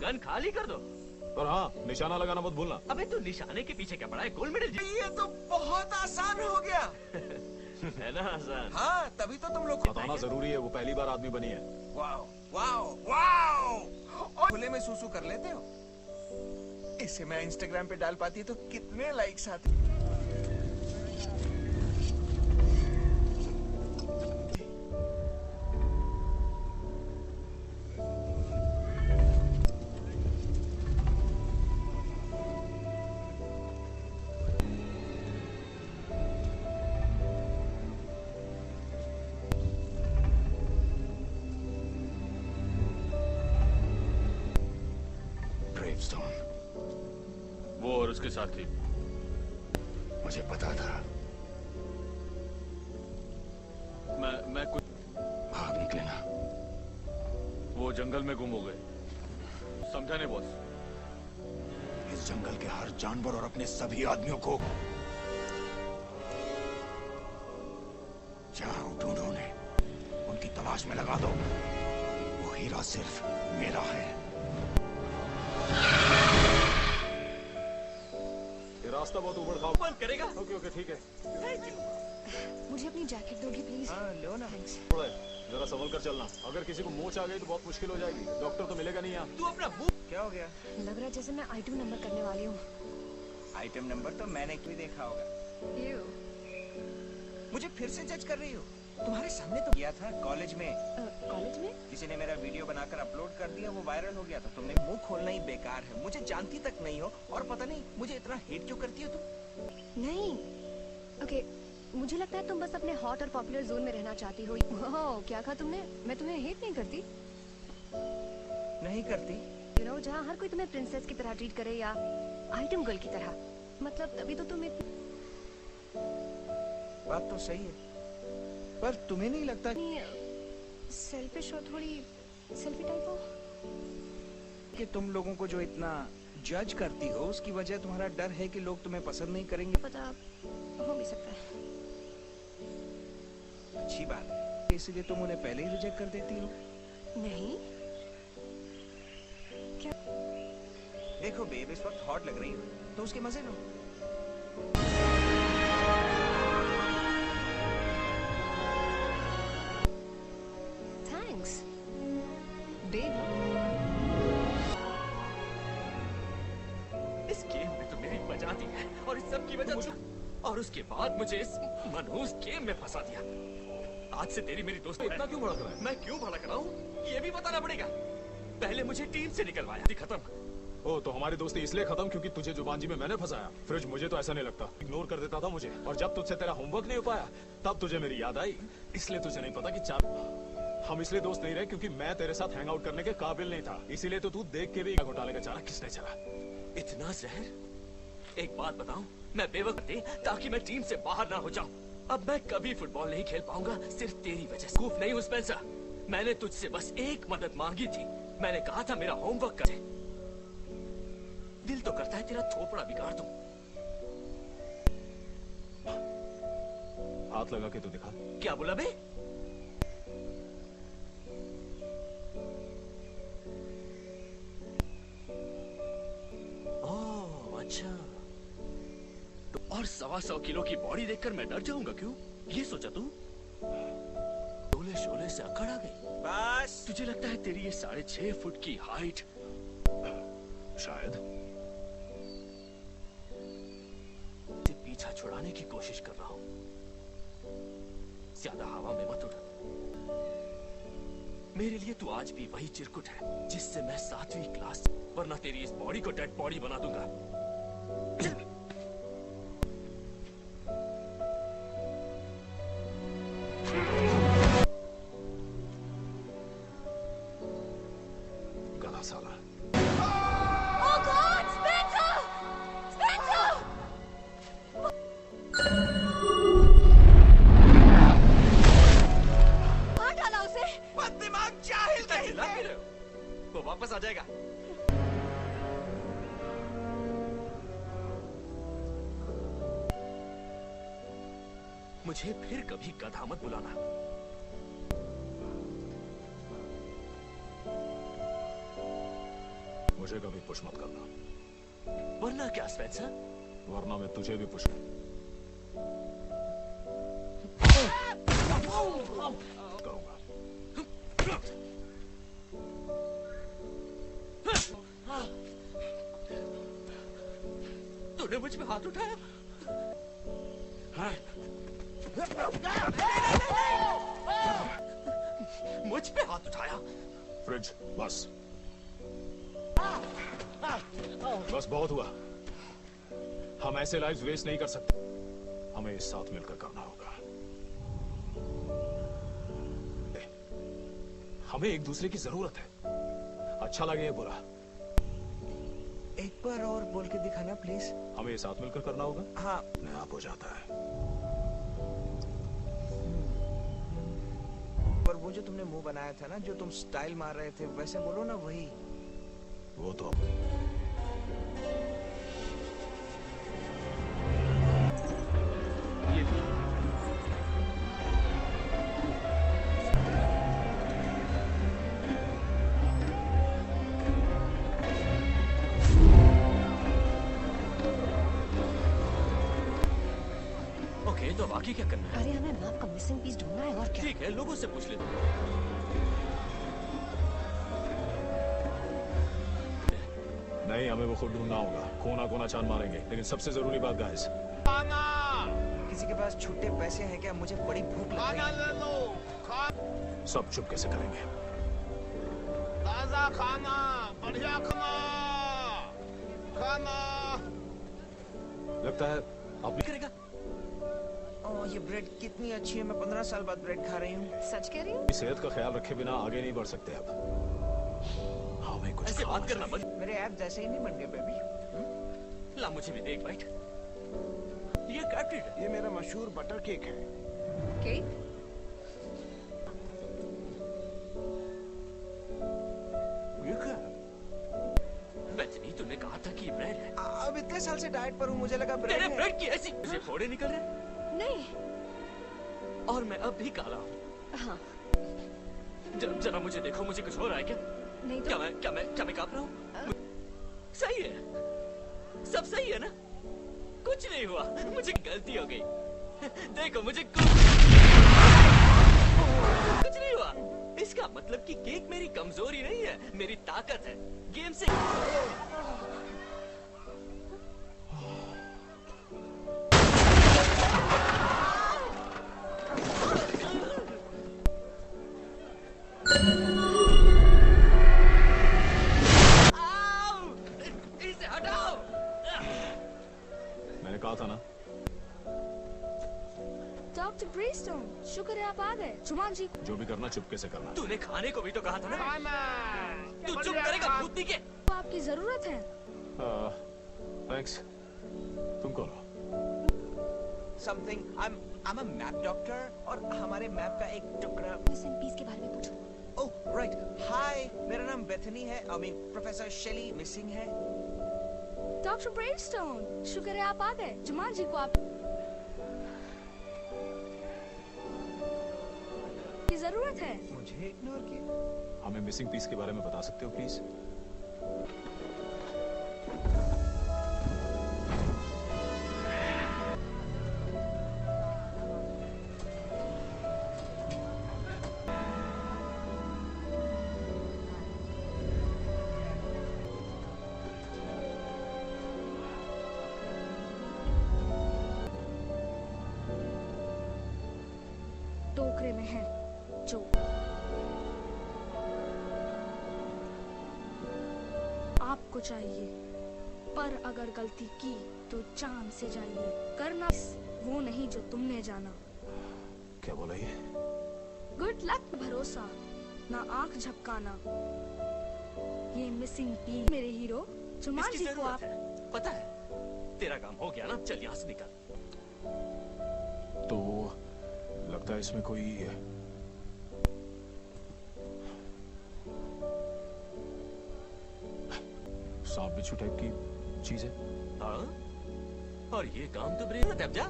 गन खाली कर दो। और हाँ निशाना लगाना मत भूलना। अबे तू निशाने के पीछे क्या पड़ा है? गोल्ड मेडल ये तो बहुत आसान हो गया। है ना आसान? हाँ तभी तो तुम लोग बताना जरूरी है वो पहली बार आदमी बनी है। Wow wow wow. खुले में सुसु कर लेते हो? इसे मैं इंस्टाग्राम पे डाल पाती तो कितने लाइक्स आते। वो और उसके साथी। मुझे पता था। मैं कुछ भाग निकले ना। वो जंगल में गुम हो गए। समझा नहीं बॉस? इस जंगल के हर जानवर और अपने सभी आदमियों को जहां ढूंढो उन्हें उनकी तलाश में लगा दो। वो हीरा सिर्फ मेरा है। ये रास्ता बहुत उबड़ खाबड़। बंद करेगा? ओके ओके ठीक है। मुझे अपनी जैकेट दोगी प्लीज? हाँ लो ना। जरा संभल कर चलना। अगर किसी को मोच आ गई तो बहुत मुश्किल हो जाएगी। डॉक्टर तो मिलेगा नहीं यहाँ। तू अपना मुंह। क्या हो गया? लग रहा है जैसे मैं आइटम नंबर करने वाली हूँ। आइटम नंबर तो मैंने क्यों देखा होगा। मुझे फिर से जज कर रही हो? तुम्हारे सामने तो किया था कॉलेज में। कॉलेज में? किसी ने मेरा वीडियो बनाकर अपलोड कर दिया वो वायरल हो गया था। तुमने मुंह खोलना ही बेकार है। मुझे जानती तक नहीं हो और पता नहीं मुझे इतना हेट क्यों करती हो तुम। नहीं ओके मुझे लगता है तुम बस अपने हॉट और पॉपुलर जोन में रहना चाहती हो। ओह, क्या कहा तुमने? मैं तुम्हें हेट नहीं करती। नहीं करती। यू नो, जहाँ हर कोई तुम्हें प्रिंसेस की तरह ट्रीट करे या आइटम गर्ल की तरह, मतलब तभी तो तुम इतनी। बात तो सही है, पर तुम्हें नहीं लगता सेल्फिश और थोड़ी सेल्फी टाइप हो कि तुम लोगों को जो इतना जज करती हो उसकी वजह तुम्हारा डर है कि लोग तुम्हें पसंद नहीं करेंगे? पता हो भी सकता है। अच्छी बात है, इसलिए तुम उन्हें पहले ही रिजेक्ट कर देती हो। नहीं, क्या? देखो बेब, इस वक्त हॉट लग रही हो तो उसके मजे लो। Thanks babe. इस गेम में तो मेरी मजा दी है और इस सब की वजह और उसके बाद मुझे इस मनहूस गेम में फंसा दिया। आज से तेरी मेरी दोस्ती इतना क्यों भड़क रहा है? मैं क्यों भड़क रहा हूँ ये भी बताना पड़ेगा। पहले मुझे टीम से निकलवाया, खत्म। ओ, तो हमारी दोस्ती इसलिए खत्म क्योंकि तुझे जुबानजी में मैंने फंसाया। फ्रिज, मुझे तो ऐसा नहीं लगता। इग्नोर कर देता था मुझे, और जब तुझसे तेरा होमवर्क नहीं हो पाया तब तुझे मेरी याद आई। इसलिए तुझे नहीं पता कि हम इसलिए दोस्त नहीं रहे क्योंकि मैं तेरे साथ हैंग आउट करने के काबिल नहीं था। इसीलिए तो तू देख के भी घोटाले का चारा किसने चला। इतना जहर। एक बात बताऊं, मैं बेवकूफ थी ताकि मैं टीम से बाहर ना हो जाऊं। अब मैं कभी फुटबॉल नहीं खेल पाऊंगा सिर्फ तेरी वजह से। कूफ नहीं हूं स्पेंसर, मैंने तुझसे बस एक मदद मांगी थी। मैंने कहा था मेरा होमवर्क कर। दिल तो करता है तेरा थोपड़ा बिगाड़ दूं। हाथ लगा के तो दिखा। क्या बोला बे? ओह अच्छा, तो और 125 किलो की बॉडी देखकर मैं डर जाऊंगा क्यों? ये सोचा तू? शोले शोले से अकड़ आ गई। बस तुझे लगता है तेरी ये 6.5 फुट की हाइट शायद से पीछा छुड़ाने की कोशिश कर रहा हूं। ज्यादा हवा में मत उड़। मेरे लिए तू आज भी वही चिरकुट है जिससे मैं 7वीं क्लास, वरना तेरी इस बॉडी को डेड बॉडी बना दूंगा। गला साला। Oh God, Spencer! Spencer! मार डाला उसे। दिमाग जाहिल कहीं का। वो वापस आ जाएगा। मुझे फिर कभी गधा मत बुलाना। मुझे कभी पुश मत करना। वरना क्या स्पेंसर? वरना मैं तुझे भी पुश करूंगा। तूने मुझ पे हाथ उठाया? मुझ पे हाथ उठाया? फ्रिज, बस बस बहुत हुआ। हम ऐसे लाइव्स वेस्ट नहीं कर सकते। हमें इस साथ मिलकर करना होगा। हमें एक दूसरे की जरूरत है, अच्छा लगे या बुरा। एक बार और बोल के दिखाना प्लीज। हमें ये साथ मिलकर करना होगा। हाँ, अपने आप हो जाता है। पर वो जो तुमने मुंह बनाया था ना, जो तुम स्टाइल मार रहे थे, वैसे बोलो ना, वही। वो तो ओके, तो बाकी क्या करना है? अरे हमें मैप का मिसिंग पीस ढूंढना है और क्या। ठीक है, लोगों से पूछ ले। नहीं, हमें वो खुद ढूंढना होगा। कोना कोना छान मारेंगे, लेकिन सबसे जरूरी बात गाइस, किसी के पास छुट्टे पैसे हैं क्या? मुझे बड़ी भूख लग रही है। सब चुप कैसे करेंगे? ताजा खाना, बढ़िया खाना, खाना। लगता है अब करेगा। ये ब्रेड कितनी अच्छी है। मैं 15 साल बाद ब्रेड खा रही हूँ। सच कह रही हूँ? सेहत का ख्याल रखे बिना आगे नहीं बढ़ सकते अब। हाँ मैं कुछ ऐसे बात करना बंद। मेरे ऐप जैसे ही नहीं बन गए बेबी। ला मुझे भी दे एक बाइट। ये क्या ट्रीट है? ये मेरा मशहूर बटर केक है। केक? ये क्या? बेथनी तूने कहा था कि ये ब्रेड है। अब इतने साल से डाइट पर हूँ, मुझे लगा ब्रेड तेरे है। ब्रेड की ऐसी मुझे फोड़े निकल रहे। नहीं। और मैं अब भी काला हूँ। हाँ। जरा मुझे देखो, मुझे कुछ हो रहा है क्या? नहीं तो। क्या मैं काँप रहा हूँ? सही है, सब सही है ना? कुछ नहीं हुआ, मुझे गलती हो गई। देखो मुझे कुछ नहीं हुआ। इसका मतलब कि केक मेरी कमजोरी नहीं है, मेरी ताकत है। गेम से इसे हटाओ। मैंने कहा था ना। डॉक्टर ब्रेस्टोन, शुक्र है आप आ गए। जुमान जी, जो भी करना चुपके से करना। तूने खाने को भी तो कहा था ना। तू चुप करेगा भूतनी के? आपकी जरूरत है। थैंक्स। तुम कौन हो? Something. I'm a map doctor और हमारे मैप का एक टुकड़ा। मिसिंग पीस के बारे में पूछो। Oh, right. Hi, मेरा नाम बेथनी है। प्रोफेसर शेली मिसिंग है। डॉक्टर ब्रेस्टोन, शुक्र है आप आ गए। जुमान जी को आप की जरूरत है। मुझे इग्नोर किया। हमें मिसिंग पीस के बारे में बता सकते हो प्लीज? टोकरे में है जो आपको चाहिए, पर अगर गलती की तो चांद से जाइए। करना वो नहीं जो तुमने जाना। क्या बोला ये? Good luck. भरोसा ना आंख झपकाना। ये मिसिंग पीस मेरे हीरो जुमान इसकी जी को आप पता है तेरा काम हो गया ना। चल यहाँ से निकल। तो लगता है इसमें कोई सांप बिच्छू टाइप की चीज है। हाँ? और ये काम तो ब्रेन में जा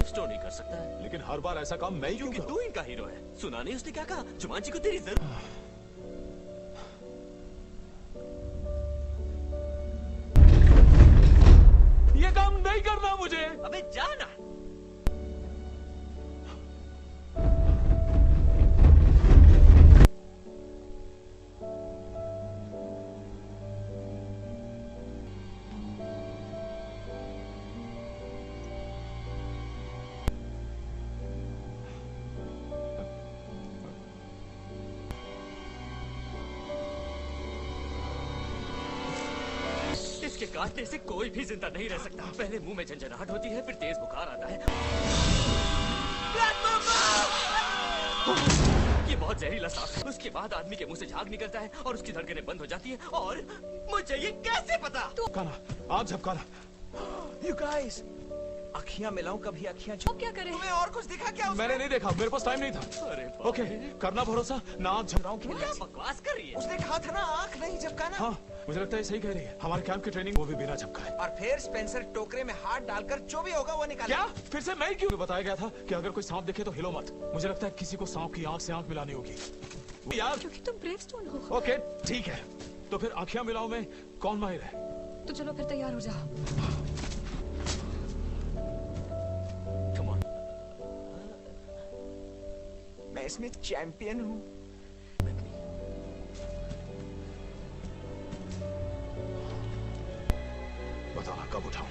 स्टोर नहीं कर सकता है। लेकिन हर बार ऐसा काम मैं ही क्यों क्योंकि तू इनका हीरो है। सुना नहीं उसने क्या कहा? जुमान जी को तेरी जरूरत। ये काम नहीं करना मुझे। अबे जाना। इसके काटने से कोई भी जिंदा नहीं रह सकता। पहले मुंह में झंझनाहट होती है, फिर तेज बुखार आता है। ये बहुत जहरीला सांप है। उसके बाद आदमी के मुंह से झाग निकलता है और उसकी धड़कनें बंद हो जाती है। और मुझे ये कैसे पता? आग झपकाना। You guys, अखियां मिलाऊं कभी अखियां तो क्या करें? तुम्हें और कुछ दिखा क्या उसने? मैंने नहीं देखा, मेरे पास टाइम नहीं था। अरे ओके, करना भरोसा ना आग झपकाऊं। क्या बकवास कर रही है? उसने कहा था ना आंख नहीं झपकाना। हाँ, मुझे लगता है सही कह रही है। हमारे कैंप की ट्रेनिंग वो भी बिना झपकाए। और फिर स्पेंसर टोकरे में हाथ डालकर जो भी होगा वो निकाले। क्या? फिर से मैं क्यों? बताया गया था कि अगर कोई सांप दिखे तो हिलो मत। मुझे लगता है किसी को सांप की आंख से आंख मिलानी होगी। यार क्योंकि तुम ब्रेवस्टोन हो। ओके ठीक है, तो फिर आंखियां मिलाओ में कौन माहिर है? तो चलो फिर तैयार हो जाओ। मैं इसमें चैंपियन हूँ। बताना कब उठाऊं?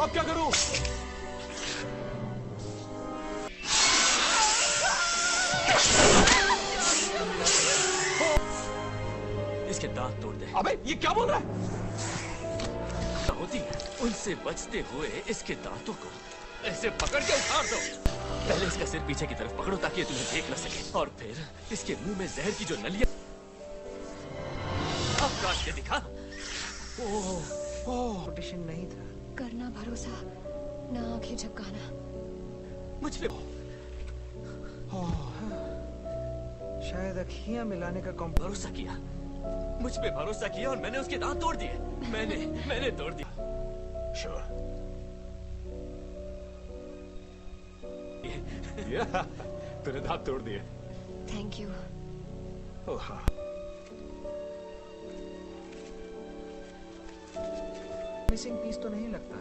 अब क्या करूं? इसके दांत तोड़ दे। अबे ये क्या बोल रहा है? होती है उनसे बचते हुए इसके दांतों को ऐसे पकड़ के उखाड़ दो। पहले इसका सिर पीछे की तरफ पकड़ो ताकि ये तुम्हें देख न सके, और फिर इसके मुंह में जहर की जो नलियां अब काट के दिखा। ऑडिशन नहीं था। करना भरोसा, ना आंखें झपकाना। मुझ पे शायद अखियां मिलाने का भरोसा किया, मुझ पे भरोसा किया और मैंने उसके दांत तोड़ दिए। मैंने तोड़ दिया। श्योर। तूने दांत तोड़ दिए। Thank you. ओह हाँ। मिसिंग पीस तो नहीं लगता।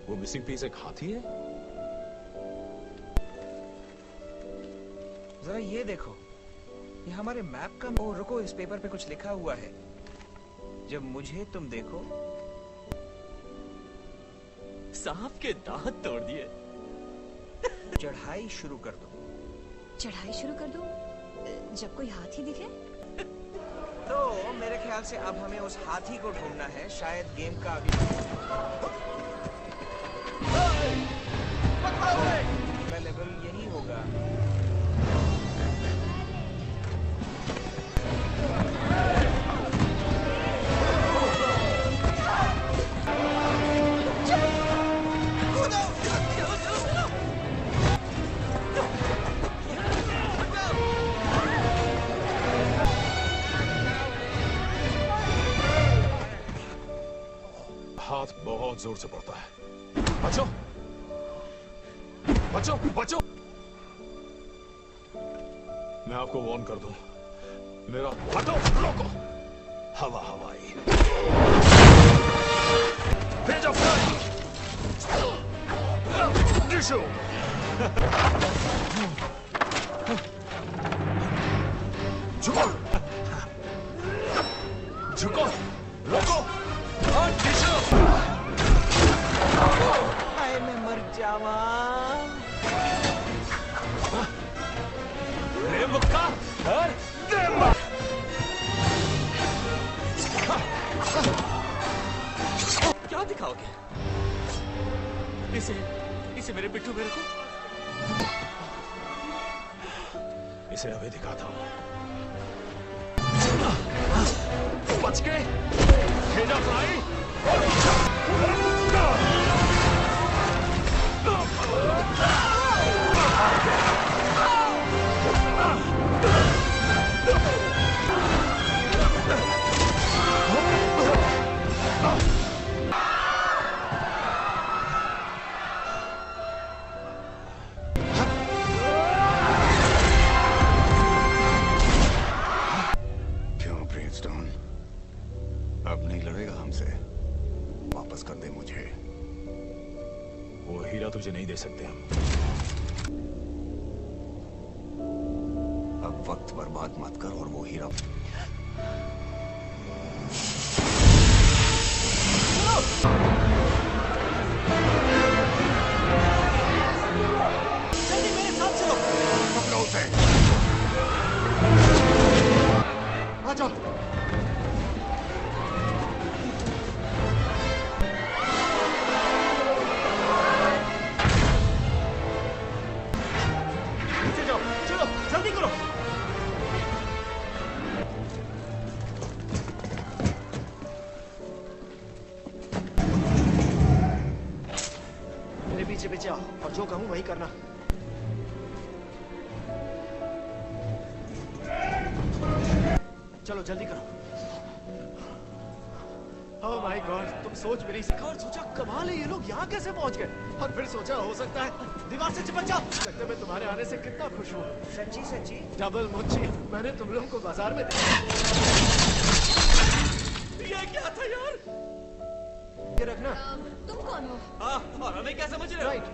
वो मिसिंग पीस एक हाथी है? जरा ये देखो, ये हमारे मैप का। ओ रुको, इस पेपर पे कुछ लिखा हुआ है। जब मुझे तुम देखो। सांप के दांत तोड़ दिए। चढ़ाई शुरू कर दो। चढ़ाई शुरू कर दो? जब कोई हाथी दिखे? तो मेरे ख्याल से अब हमें उस हाथी को ढूंढना है। शायद गेम का अगला लेवल यही होगा। हाथ बहुत जोर से पड़ता है। बचो बचो बचो। मैं आपको वार्न कर दूं, मेरा हटो, रोको। हवा हवाई भेजो डिशो। झुको झुको, रोको और डिशो। हाय मैं मर जावा। रेमुक्का और रेमा। क्या दिखाओगे? इसे मेरे पिट्ठू मेरे को। इसे अभी दिखाता हूं। बच के हेडा फ्राई। क्यों ब्रेनस्टॉर्म? अब नहीं लड़ेगा हमसे? वापस कर दे मुझे। वो हीरा तुझे नहीं दे सकते हम। अब वक्त बर्बाद मत कर और वो हीरा। जल्दी मेरे साथ चलो। पकड़ो उसे। आ जाओ। चलो जल्दी करो। मेरे पीछे पीछे आओ और जो कहूं वही करना। चलो जल्दी करो। ओह माय गॉड, तुम सोच भी नहीं सका और सोचा कमाल है ये लोग यहाँ कैसे पहुँच गए। और फिर सोचा हो सकता है दीवार से चिपक जाओ। लगता है मैं तुम्हारे आने से कितना खुश हूँ। सच्ची सच्ची डबल मुच्ची। मैंने तुम लोगों को बाजार में देखा। ये क्या था यार? ये रखना। तुम कौन हो? और हमें क्या समझ रहे हो? राइट,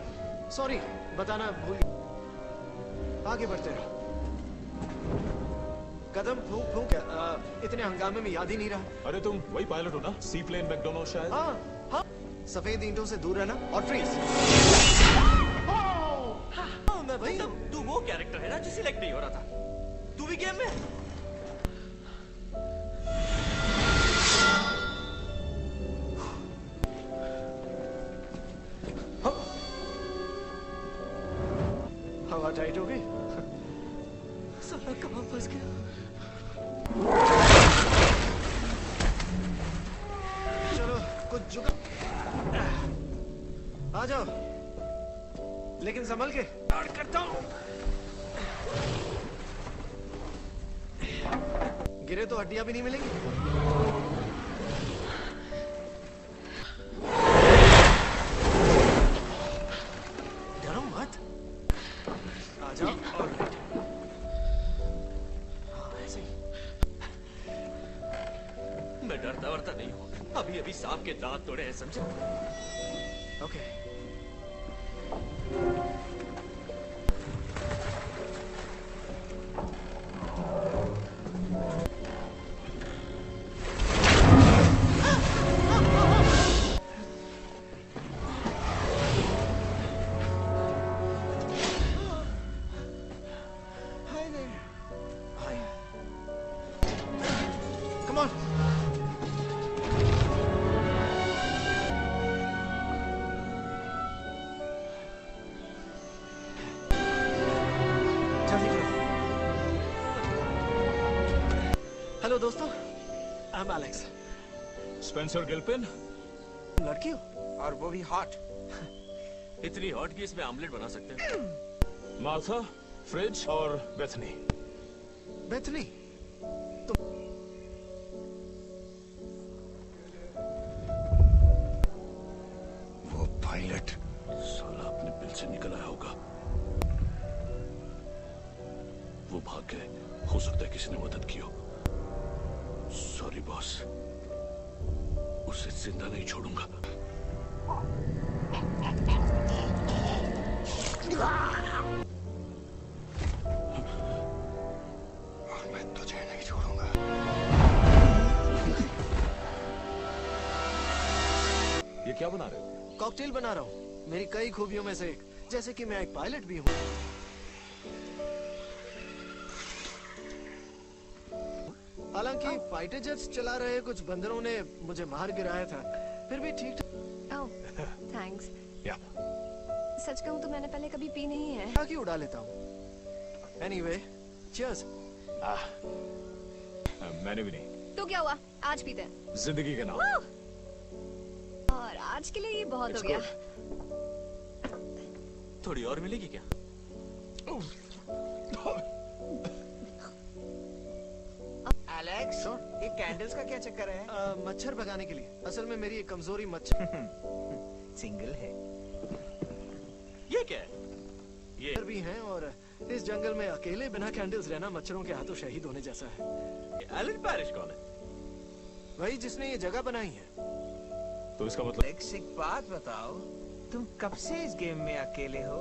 सॉरी बताना भूल। आगे बढ़ते रहो। कदम फूंक फूंक इतने हंगामे में याद ही नहीं रहा। अरे तुम वही पायलट हो ना? सी प्लेन मैकडोनल्ड शायद। हाँ हाँ सफेद ईंटों से दूर रहना और फ्रीज। मैं वही तू वो कैरेक्टर है ना जो सिलेक्ट नहीं हो रहा था। तू भी गेम में है? हवा टाइट हो गई। साला कहाँ फंस गया? चलो कुछ जुगा आ जाओ, लेकिन संभल के। करता हूँ। गिरे तो हड्डियां भी नहीं मिलेंगी। डरो मत, आ जाओ। ऑलराइट, हाँ ऐसे ही। मैं डरता वरता नहीं हूँ। अभी अभी सांप के दांत तोड़े हैं, समझे? ओके। हेलो दोस्तों, आई एम एलेक्स। स्पेंसर गिल्पिन। लड़की हो और वो भी हॉट। इतनी हॉट कि इसमें आमलेट बना सकते हैं। मार्था, फ्रिज और बेथनी। बेथनी वो पायलट साला अपने बिल से निकल आया होगा। वो भाग गए, हो सकता है किसी ने मदद की हो। सॉरी बॉस, उसे जिंदा नहीं छोड़ूंगा। मैं तुझे नहीं छोड़ूंगा। ये क्या बना रहे हो? कॉकटेल बना रहा हूँ, मेरी कई खूबियों में से एक, जैसे कि मैं एक पायलट भी हूँ। हालांकि फाइटर जेट्स चला रहे कुछ बंदरों ने मुझे मार गिराया था, फिर भी ठीक ठाक। ओह, थैंक्स। सच कहूँ तो मैंने पहले कभी पी नहीं है। ताकि उड़ा लेता हूँ। Anyway, cheers. मैंने भी नहीं। तो क्या हुआ? आज पीते हैं। जिंदगी के नाम। और आज के लिए ये बहुत हो गया। थोड़ी और मिलेगी क्या? एलेक्स, ये कैंडल्स का क्या चक्कर है? मच्छर भगाने के लिए। असल में मेरी एक कमजोरी मच्छर सिंगल है। ये क्या है? ये भी हैं और इस जंगल में अकेले बिना कैंडल्स रहना मच्छरों के हाथों शहीद होने जैसा है। एलन पैरिश कौन है? वही जिसने ये जगह बनाई है। तो इसका मतलब? एक बात बताओ, तुम कब से इस गेम में अकेले हो?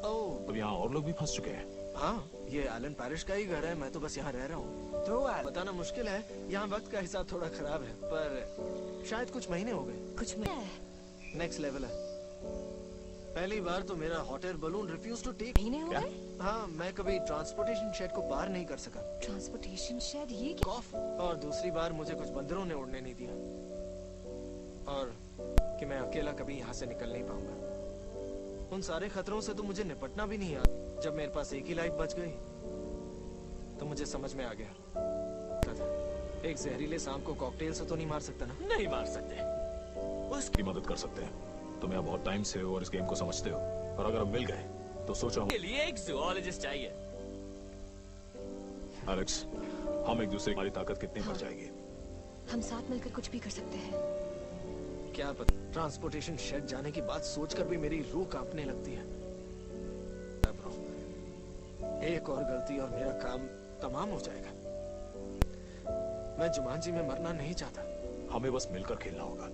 ओह, तो यहाँ और लोग भी फंस चुके हैं। हाँ, ये एलन पैरिश का ही घर है, मैं तो बस यहाँ रह रहा हूँ। तो बताना मुश्किल है, यहाँ वक्त का हिसाब थोड़ा खराब है, पर शायद कुछ महीने हो गए। कुछ नेक्स्ट लेवल है। पहली बार तो मेरा hot air balloon refuse to take. महीने हो गए? हाँ, मैं कभी ट्रांसपोर्टेशन शेड को पार नहीं कर सका। ट्रांसपोर्टेशन शेड, ये क्या? कॉफ। और दूसरी बार मुझे कुछ बंदरों ने उड़ने नहीं दिया, और कि मैं अकेला कभी यहाँ से निकल नहीं पाऊंगा। उन सारे खतरों से तो मुझे निपटना भी नहीं आता। जब मेरे पास एक ही लाइफ बच गई तो मुझे समझ में आ गया, एक जहरीले सांप को कॉकटेल से तो नहीं मार सकता ना। नहीं मार सकते। उसकी मदद कर सकते हैं। तुम यहाँ बहुत टाइम से हो और इस गेम को समझते हो, और अगर हम मिल गए तो सोचो के लिए एक जूलॉजिस्ट चाहिए। एलेक्स, हम एक दूसरे की हमारी ताकत कितनी बढ़ जाएगी। हम साथ मिलकर कुछ भी कर सकते हैं। क्या पता, ट्रांसपोर्टेशन शेड जाने की बात सोचकर भी मेरी रूह कांपने लगती है। एक और गलती और मेरा काम तमाम हो जाएगा। मैं जुमांजी में मरना नहीं चाहता। हमें बस मिलकर खेलना होगा।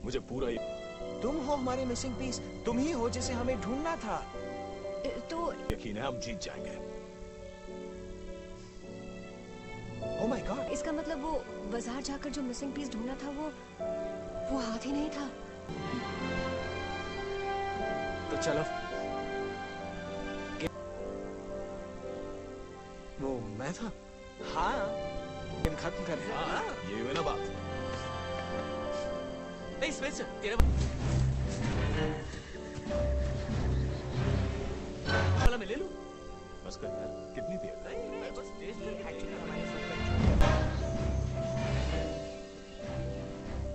मुझे पूरा तुम हो हमारे मिसिंग पीस, तुम ही हो जिसे हमें ढूंढना था। तो यकीन है हम जीत जाएंगे। ओह माय गॉड, इसका मतलब वो बाजार जाकर जो मिसिंग पीस ढूंढना था वो हाथ ही नहीं था। तो चलो। वो मैं था। हाँ गेम खत्म कर। हाँ, ये हुई ना बात। नहीं स्पेंसर, तेरा वाला मैं ले लूं? बस कर यार, कितनी देर? नहीं, मैं बस टेस्ट करके एक्चुअली हमारे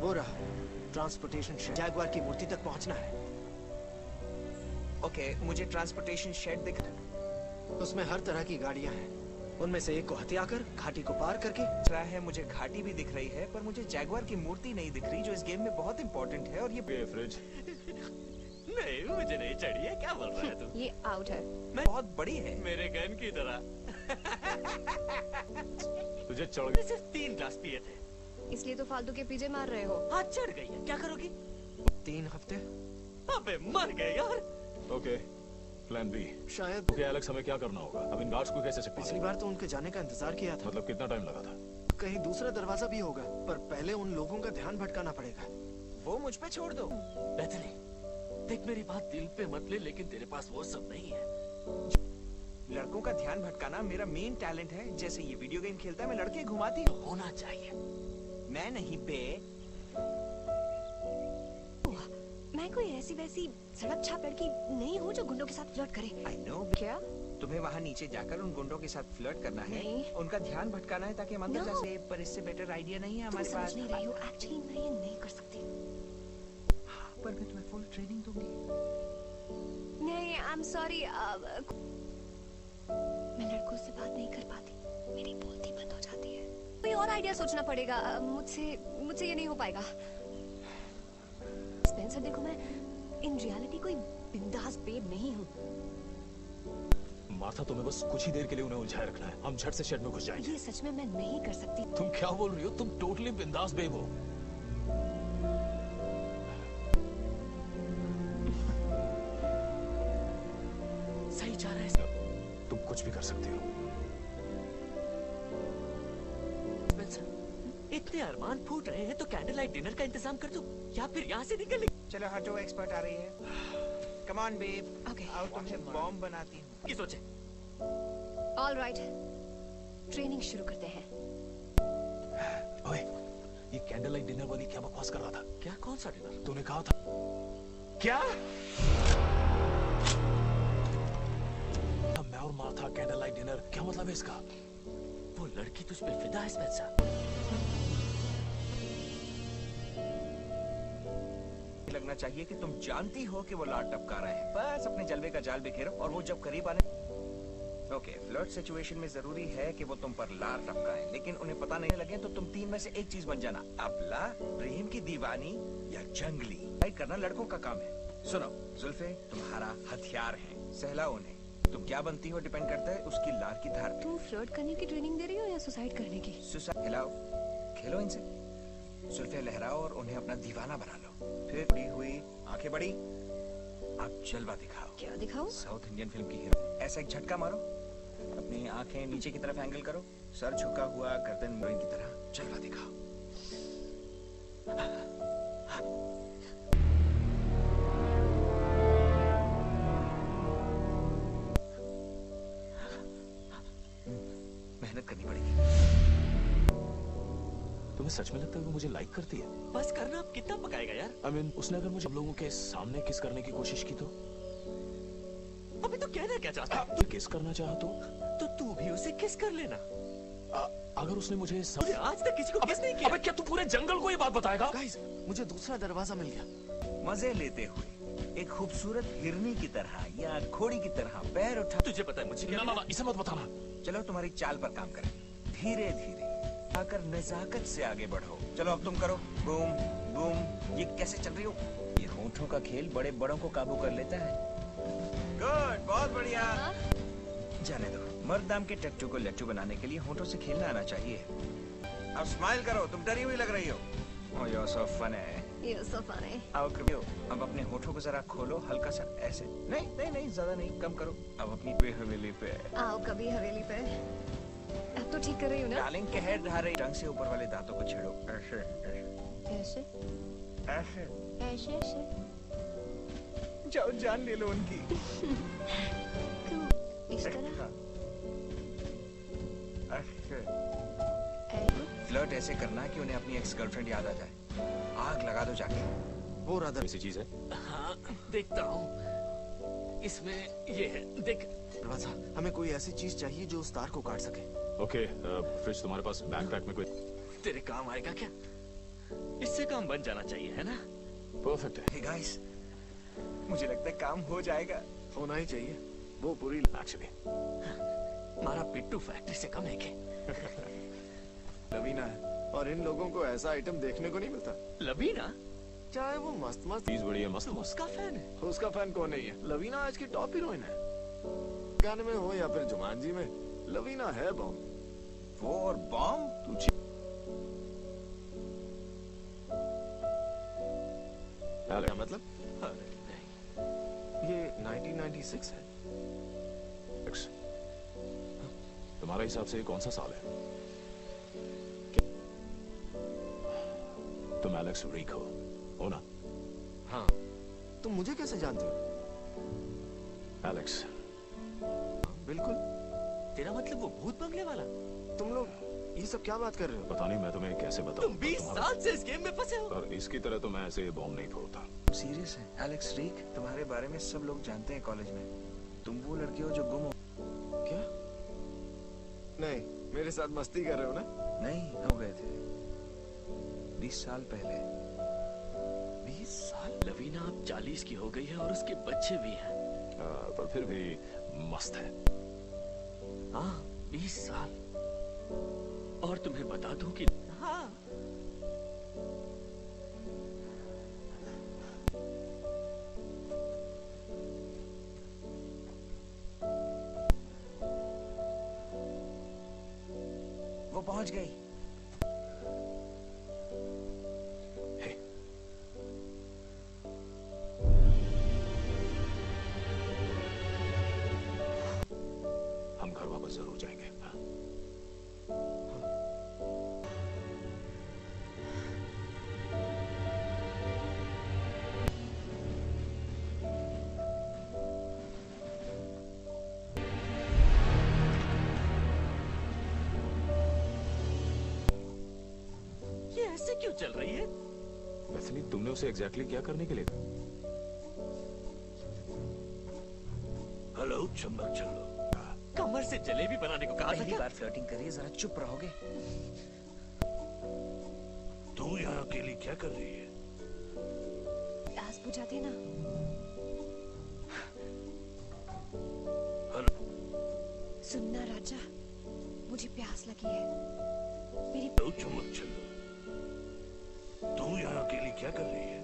वो रहा ट्रांसपोर्टेशन शेड। जैगवार की मूर्ति तक पहुंचना है। ओके, मुझे ट्रांसपोर्टेशन शेड दिख उसमें हर तरह की गाड़ियां हैं। उनमें से एक को हत्या कर घाटी को पार करके रहा है। मुझे घाटी भी दिख रही है, पर मुझे जैगवार की मूर्ति नहीं दिख रही, जो इस गेम में बहुत इंपॉर्टेंट है। और ये फ्रिज नहीं, मुझे नहीं चढ़ी है। क्या बोल रहा है तू? ये आउट है। मैं बहुत बड़ी है मेरे गन की तरह। तुझे चढ़ मैं सिर्फ 3 ग्लास पिए थे। इसलिए तो फालतू के पीछे मार रहे हो। हाथ चढ़ गई है, क्या करोगी? 3 हफ्ते। अबे मर गए यार। Okay, plan B. शायद ओके एलेक्स, हमें क्या करना होगा? अब इन गार्ड्स को कैसे छिपाएं? पिछली बार तो उनके जाने का इंतजार किया था। मतलब कितना टाइम लगा था? कहीं दूसरा दरवाजा भी होगा, पर पहले उन लोगों का ध्यान भटकाना पड़ेगा। वो मुझ पे छोड़ दो। बेहतरी, देख मेरी बात दिल पे मत ले, लेकिन तेरे पास वो सब नहीं है। लड़कों का ध्यान भटकाना मेरा मेन टैलेंट है। जैसे ये वीडियो गेम खेलता है, मैं लड़के घुमाती हूँ। होना चाहिए। मैं नहीं बे। मैं कोई ऐसी वैसी सड़क छाप लड़की नहीं हूँ जो गुंडों के साथ फ्लर्ट करे। I know. क्या? तुम्हें वहाँ नीचे जाकर उन गुंडों के साथ फ्लर्ट करना है। नहीं। उनका ध्यान भटकाना है ताकि हम अंदर जा सके। पर इससे बेटर आइडिया नहीं है हमारे तुम पास। समझ नहीं रही हो। एक्चुअली मैं ये नहीं कर सकती। पर मैं तुम्हें फुल ट्रेनिंग दूंगी। नहीं, आई एम सॉरी। मैं लड़कों से बात नहीं कर पाती, मेरी बोलती बंद हो जाती है। कोई और आइडिया सोचना पड़ेगा। मुझसे ये नहीं हो पाएगा। स्पेंसर, देखो मैं इन रियलिटी कोई बिंदास बेब नहीं हूँ। मार्था, तुम्हें बस कुछ ही देर के लिए उन्हें उलझाए रखना है। हम झट से शेड में घुस जाएंगे। ये सच में मैं नहीं कर सकती। तुम क्या बोल रही हो? तुम टोटली बिंदास बेब हो। सही जा रहा है। तुम कुछ भी कर सकती हो। इतने अरमान फूट रहे हैं तो कैंडल लाइट डिनर का इंतजाम कर दो, या फिर यहाँ से निकल। चलो हटो, एक्सपर्ट आ रही है। Come on babe. ओके। आओ तुमसे बॉम्ब बनाती हूँ। की सोचे? ऑल राइट, ट्रेनिंग शुरू करते हैं। ओए, ये कैंडल लाइट डिनर वाली क्या बकवास कर रहा था? क्या? कौन सा डिनर? तूने कहा था क्या? मैं और मार्था कैंडल लाइट डिनर, क्या मतलब है इसका? वो लड़की तुझ पे फिदा है स्पेंसर। लगना चाहिए कि तुम जानती हो कि वो लाड टपका रहे हैं। बस अपने जलवे का जाल बिखेरो और वो जब करीब आने। ओके, फ्लर्ट सिचुएशन में जरूरी है कि वो तुम पर लाड टपकाएं, लेकिन उन्हें पता नहीं लगे तो तुम 3 में से एक चीज बन जाना। अबला, प्रेम की दीवानी या जंगली। फाइट करना लड़कों का काम है। सुनो, जुल्फे तुम्हारा हथियार है। सहलाओ उन्हें। तुम क्या बनती हो डिपेंड करता है उसकी लार की धार पे। तुम फ्लर्ट करने की ट्रेनिंग दे रही हो या सुसाइड करने की? सुसाइड। हिलाओ, खेलो इनसे। जुल्फे लहराओ और उन्हें अपना दीवाना बना लो। फिर बड़ी हुई आंखें बड़ी। अब जलवा दिखाओ। क्या दिखाओ? साउथ इंडियन फिल्म की हीरो। ऐसा एक झटका मारो, अपनी आंखें नीचे की तरफ एंगल करो, सर झुका हुआ, गर्दन मोइन की तरह। जलवा दिखाओ। मेहनत करनी पड़ेगी। तुम्हें सच में लगता है वो मुझे लाइक करती है? बस करना, अब कितना पकाएगा यार? I mean, उसने अगर मुझे लोगों के सामने किस करने की कोशिश की तो? अबे तो कहना क्या चाहता है? तू किस करना चाहा तो तू भी उसे किस कर लेना। अगर उसने मुझे आज तक किसी को किस नहीं किया। अबे क्या तू पूरे जंगल को ये बात बताएगा? गाइस, मुझे दूसरा दरवाजा मिल गया। मजे लेते हुए एक खूबसूरत हिरनी की तरह या घोड़ी की तरह पैर उठा। तुझे पता है मुझे क्या? ना, इसे मत बताना। चलो तुम्हारी चाल पर काम करें। धीरे धीरे आकर नजाकत से आगे बढ़ो। चलो अब तुम करो। Boom boom. ये कैसे चल रही हो? ये होठों का खेल बड़े बड़ों को काबू कर लेता है। गुड, बहुत बढ़िया। जाने दो, मर्द नाम के टट्टू को लट्टू बनाने के लिए होठों से खेलना आना चाहिए। अब स्माइल करो, तुम डरी हुई लग रही हो। Oh, you're so funny. You're so funny. आओ करो। अब अपने होठों को जरा खोलो, हल्का सा ऐसे। नहीं नहीं नहीं, ज्यादा नहीं, कम करो। अब अपनी हवेली पे। आओ कभी हवेली पे। अब तो ठीक कर रही हूँ ना? डार्लिंग, कहर ढा रही। टंग से ऊपर वाले दांतों को छेड़ो। ऐसे ऐसे। ऐसे? ऐसे ऐसे ऐसे जाओ जान ले लो उनकी। क्यों इस तरह? ऐसे फ्लर्ट ऐसे करना कि उन्हें अपनी एक्स गर्लफ्रेंड याद आ जाए। आग लगा दो जाके। वो राधा ऐसी चीज है। हाँ देखता हूँ। इसमें ये है देख। दरवाजा, हमें कोई ऐसी चीज चाहिए जो उस तार को काट सके। ओके, फ्रिज तुम्हारे पास बैकपैक में कोई तेरे काम आएगा क्या? इससे काम बन जाना चाहिए है ना? परफेक्ट है। Hey guys, मुझे लगता है काम हो जाएगा। होना ही चाहिए। वो पूरी एक्चुअली हमारा पिट्टू फैक्ट्री से कम है क्या? लवीना है और इन लोगों को ऐसा आइटम देखने को नहीं मिलता। लवीना? चाहे वो मस्त मस्त चीज बड़ी है, मस्त मस्त। उसका फैन है। उसका फैन कौन नहीं है? लवीना आज की टॉप हीरोइन है। गाने में हो या फिर जुमानजी में, लवीना है बॉम्ब। वो और बॉम्ब? तू क्या मतलब? ये 1996 है। तुम्हारे हिसाब से कौन सा साल है? तुम एलेक्स रीक हो ना? हाँ। तुम मुझे कैसे जानते हो? एलेक्स। बिल्कुल। तेरा मतलब वो भूत बंगले वाला? तुम लोग ये सब क्या बात कर रहे हो? पता नहीं, मैं तुम्हें कैसे बताऊं। तुम 20 साल से इस गेम में फंसे हो। और इसकी तरह तो मैं ऐसे बॉम्ब नहीं फोड़ता। सीरियस है? एलेक्स रीक, तुम्हारे बारे में सब लोग जानते हैं कॉलेज में। तुम वो लड़के हो जो गुम हो। क्या? नहीं, मेरे साथ मस्ती कर रहे हो ना? नहीं, हो गए थे 20 साल पहले। 20 साल? लवीना अब 40 की हो गई है और उसके बच्चे भी हैं। पर फिर भी मस्त है। हाँ, 20 साल। और तुम्हें बता दूं कि हाँ वो पहुंच गई। हम घर वापस जरूर जाएंगे। ये ऐसे क्यों चल रही है? वैसे नहीं, तुमने उसे एग्जैक्टली क्या करने के लिए? हेलो, चम्बक चलो। कमर से जलेबी बनाने को कहा था। पहली बार फ्लर्टिंग करिए, जरा चुप रहोगे? तू यहाँ अकेली क्या कर रही है? प्यास बुझाते ना। सुनना राजा, मुझे प्यास लगी है। मेरी चमक चलो। तू यहाँ अकेली क्या कर रही है?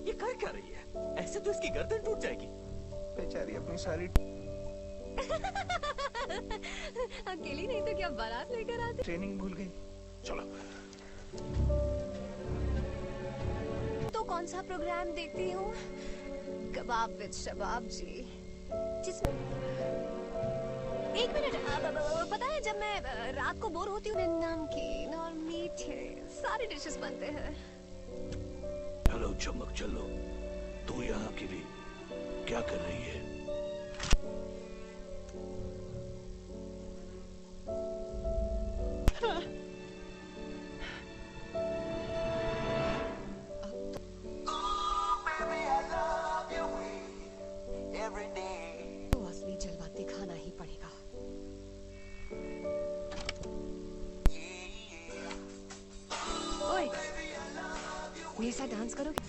ये कर क्या रही है? ऐसे तो इसकी गर्दन टूट जाएगी। बेचारी अपनी सारी अकेली नहीं तो क्या बारात लेकर आते? ट्रेनिंग भूल गई। चलो। तो कौन सा प्रोग्राम देखती हूँ? कबाब विद शबाब जी। जिसमें एक मिनट, पता है जब मैं रात को बोर होती हूँ, नमकीन और मीठे सारे डिशेस बनते हैं। हेलो चमक चलो। तू यहाँ अकेली क्या कर रही है? तो असली जलवा दिखाना ही पड़ेगा। ओए, मेरे साथ डांस करोगे?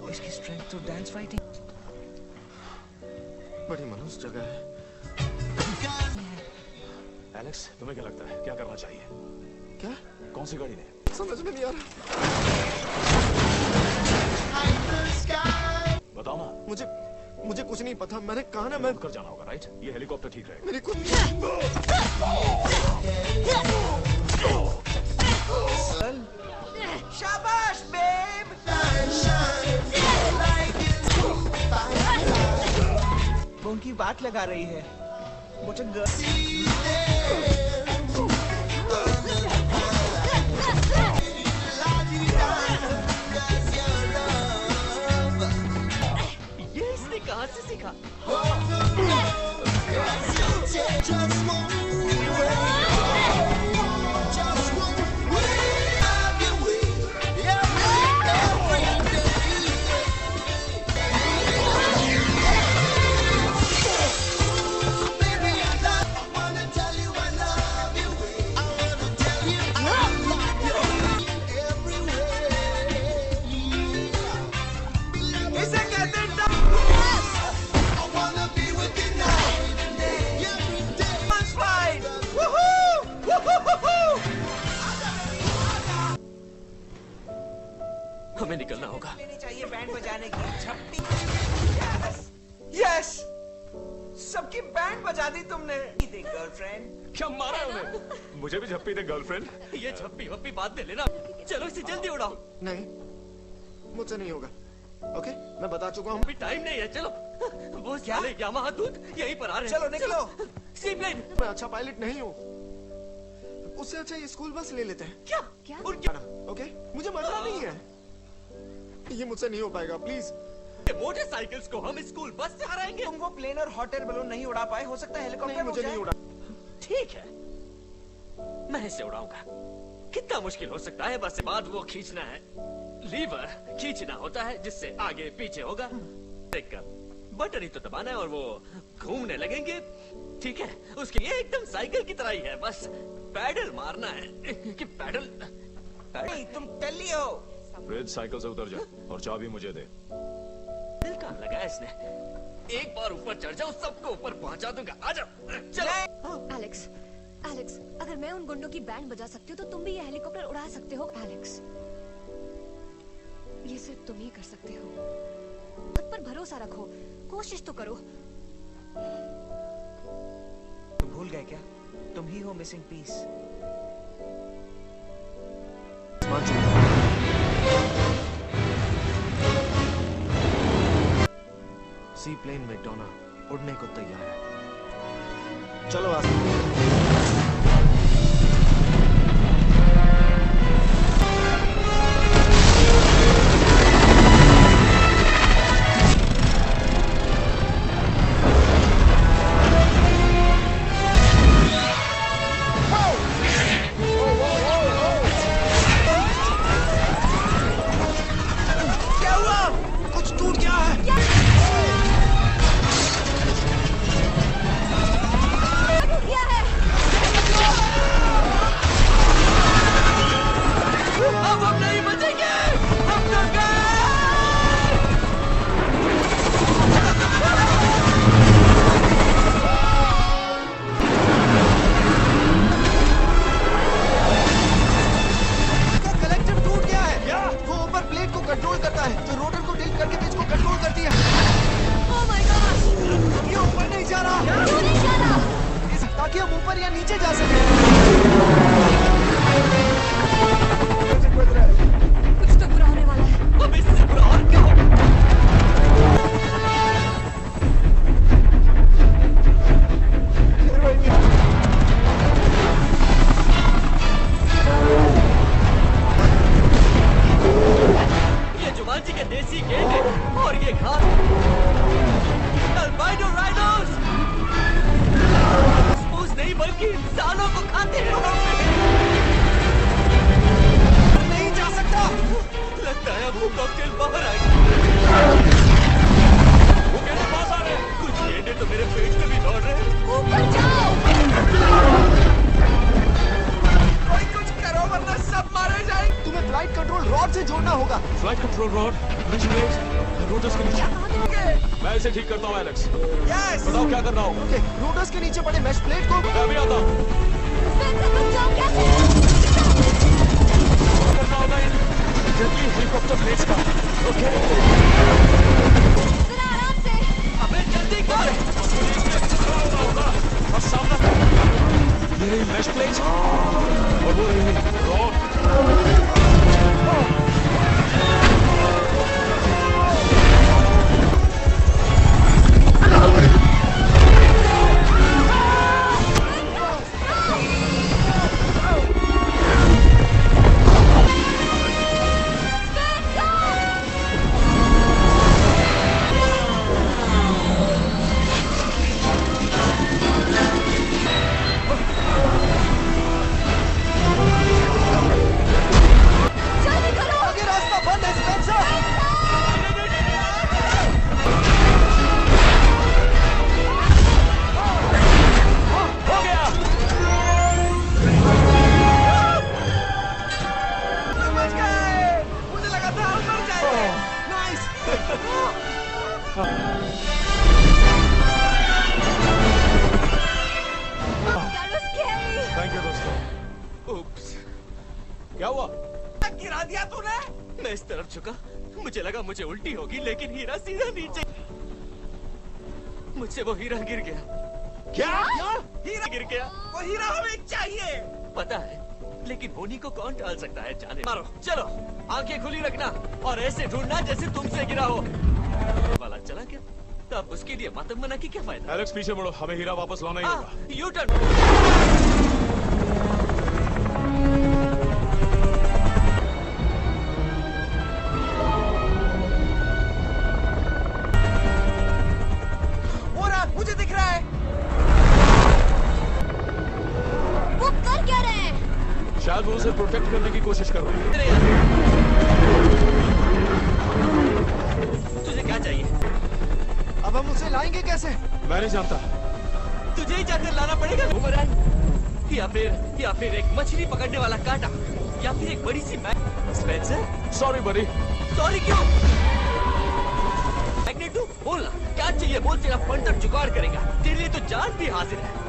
इसकी स्ट्रेंथ तो डांस फाइटिंग। बड़ी मनुष्य जगह है। एलेक्स, तुम्हें क्या लगता है क्या करना चाहिए? क्या? कौन सी गाड़ी ने? समझ में नहीं आ रहा। बताओ ना। मुझे कुछ नहीं पता। मैंने कहा ना, मैं कर जाना होगा, राइट? ये हेलीकॉप्टर ठीक रहेगा। मेरी कुछ शाबाश बेब। वो उनकी बात लगा रही है। मुझे ये इसने कहाँ से सीखा? हमें निकलना होगा। लेनी चाहिए बैंड बजाने की छप्पी। यस, सबकी बैंड बजा दी तुमने। गर्लफ्रेंड क्या मारा है उन्हें? मुझे भी झप्पी दे गर्लफ्रेंड। ये झप्पी वप्पी बाद में लेना। चलो इसे जल्दी उड़ाओ। नहीं, मुझसे नहीं होगा। ओके, मैं बता चुका हूँ। अभी टाइम नहीं है, चलो। वो साले यामाहा दूत यहीं पर आ रहे हैं। चलो निकलो। सीप्लेन। मैं अच्छा पायलट नहीं हूँ। उससे अच्छा ये स्कूल बस ले लेते हैं। क्या? और क्या? ओके, मुझे मरना नहीं है। ये मुझसे नहीं हो पाएगा, प्लीज। मोटरसाइकिल्स को हम स्कूल बस से हराएंगे। तुम वो प्लेन और हॉट एयर बलून नहीं उड़ा पाए, हो सकता है हेलीकॉप्टर मुझे नहीं उड़ा। ठीक है, मैं इसे उड़ाऊंगा। कितना मुश्किल हो सकता है, बस बाद वो खींचना है। लीवर खींचना होता है जिससे आगे पीछे होगा। एक बटन ही तो दबाना है और वो घूमने लगेंगे। ठीक है, उसके ये एकदम साइकिल की तरह ही है, बस पैडल मारना है। कि पैडल तुम टल्ली हो। फ्रिज, साइकिल से उतर जा और चाबी मुझे दे। दिल कहाँ लगाया इसने? एक बार ऊपर चढ़ जाओ, सबको ऊपर पहुंचा दूंगा। आजा, चलो। एलेक्स, अगर मैं उन गुंडों की बैंड बजा सकती हूँ तो तुम भी ये हेलीकॉप्टर उड़ा सकते हो। एलेक्स, ये सिर्फ तुम ही कर सकते हो। खुद पर भरोसा रखो, कोशिश तो करो। तुम भूल गए क्या? तुम ही हो मिसिंग पीस। सी प्लेन में डोना उड़ने को तैयार है। चलो आज कंट्रोल करता है, जो रोटर को टिल्ट करके पिच को कंट्रोल करती है। Oh my God! ये ऊपर नहीं जा रहा। क्यों नहीं जा रहा? ताकि हम ऊपर या नीचे जा सके। कुछ तो बुरा होने वाला है। अब इससे बुरा और क्या होगा? जुमान जी के देसी गेंड है और ये घास अल्बाइनो राइनोस स्पूस नहीं बल्कि इंसानों को खाते हैं। नहीं जा सकता। लगता है अब वो कॉकटेल बाहर आएगा। वो मेरे पास आ रहे हैं। कुछ गेंडे तो मेरे पेट में भी दौड़ रहे हैं। ऊपर जाओ। कोई कुछ करो वरना सब मारे जाएंगे। तुम्हें फ्लाइट कंट्रोल रॉड से जोड़ना होगा। फ्लाइट कंट्रोल रॉड, रोटर्स के नीचे। मैं इसे ठीक करता हूँ एलेक्स। यस। बताओ क्या करना होगा। ओके, रोटर्स के नीचे पड़े मैश प्लेट को मैं भी आता हूँ। स्पेंसर, तुम जाओ कैसे? हेलीकॉप्टर ब्लेड्स का। ओके जरा आराम से। अबे जल्दी कर। और सामने ये रही मैश प्लेट और वो रही रॉड। थैंक यू दोस्तों। Oops. क्या हुआ? गिरा दिया तूने। मैं इस तरफ झुका, मुझे लगा मुझे उल्टी होगी, लेकिन हीरा सीधा नीचे। मुझसे वो हीरा गिर गया। क्या? हीरा गिर गया। वो हीरा हमें चाहिए। पता है, लेकिन होनी को कौन टाल सकता है? जाने मारो। चलो, आंखें खुली रखना और ऐसे ढूंढना जैसे तुमसे गिरा हो। वाला चला क्या? तब उसके लिए मातम मना की क्या फायदा? एलेक्स पीछे मुड़ो, हमें हीरा वापस लाना ही होगा। U turn. मुझे दिख रहा है। वो कर क्या रहे हैं? शायद वो उसे प्रोटेक्ट करने की कोशिश कर रहे हैं। तुझे क्या चाहिए? अब हम उसे लाएंगे कैसे? मैं नहीं जानता। तुझे ही जाकर लाना पड़ेगा। बुमरांग या फिर एक मछली पकड़ने वाला कांटा या फिर एक बड़ी सी स्पेंसर। सॉरी बड़ी। सॉरी क्यों? मैग्नेटो बोलना क्या चाहिए? बोल, तेरा फंटर जुगाड़ करेगा। तेरे लिए तो जान भी हाजिर है।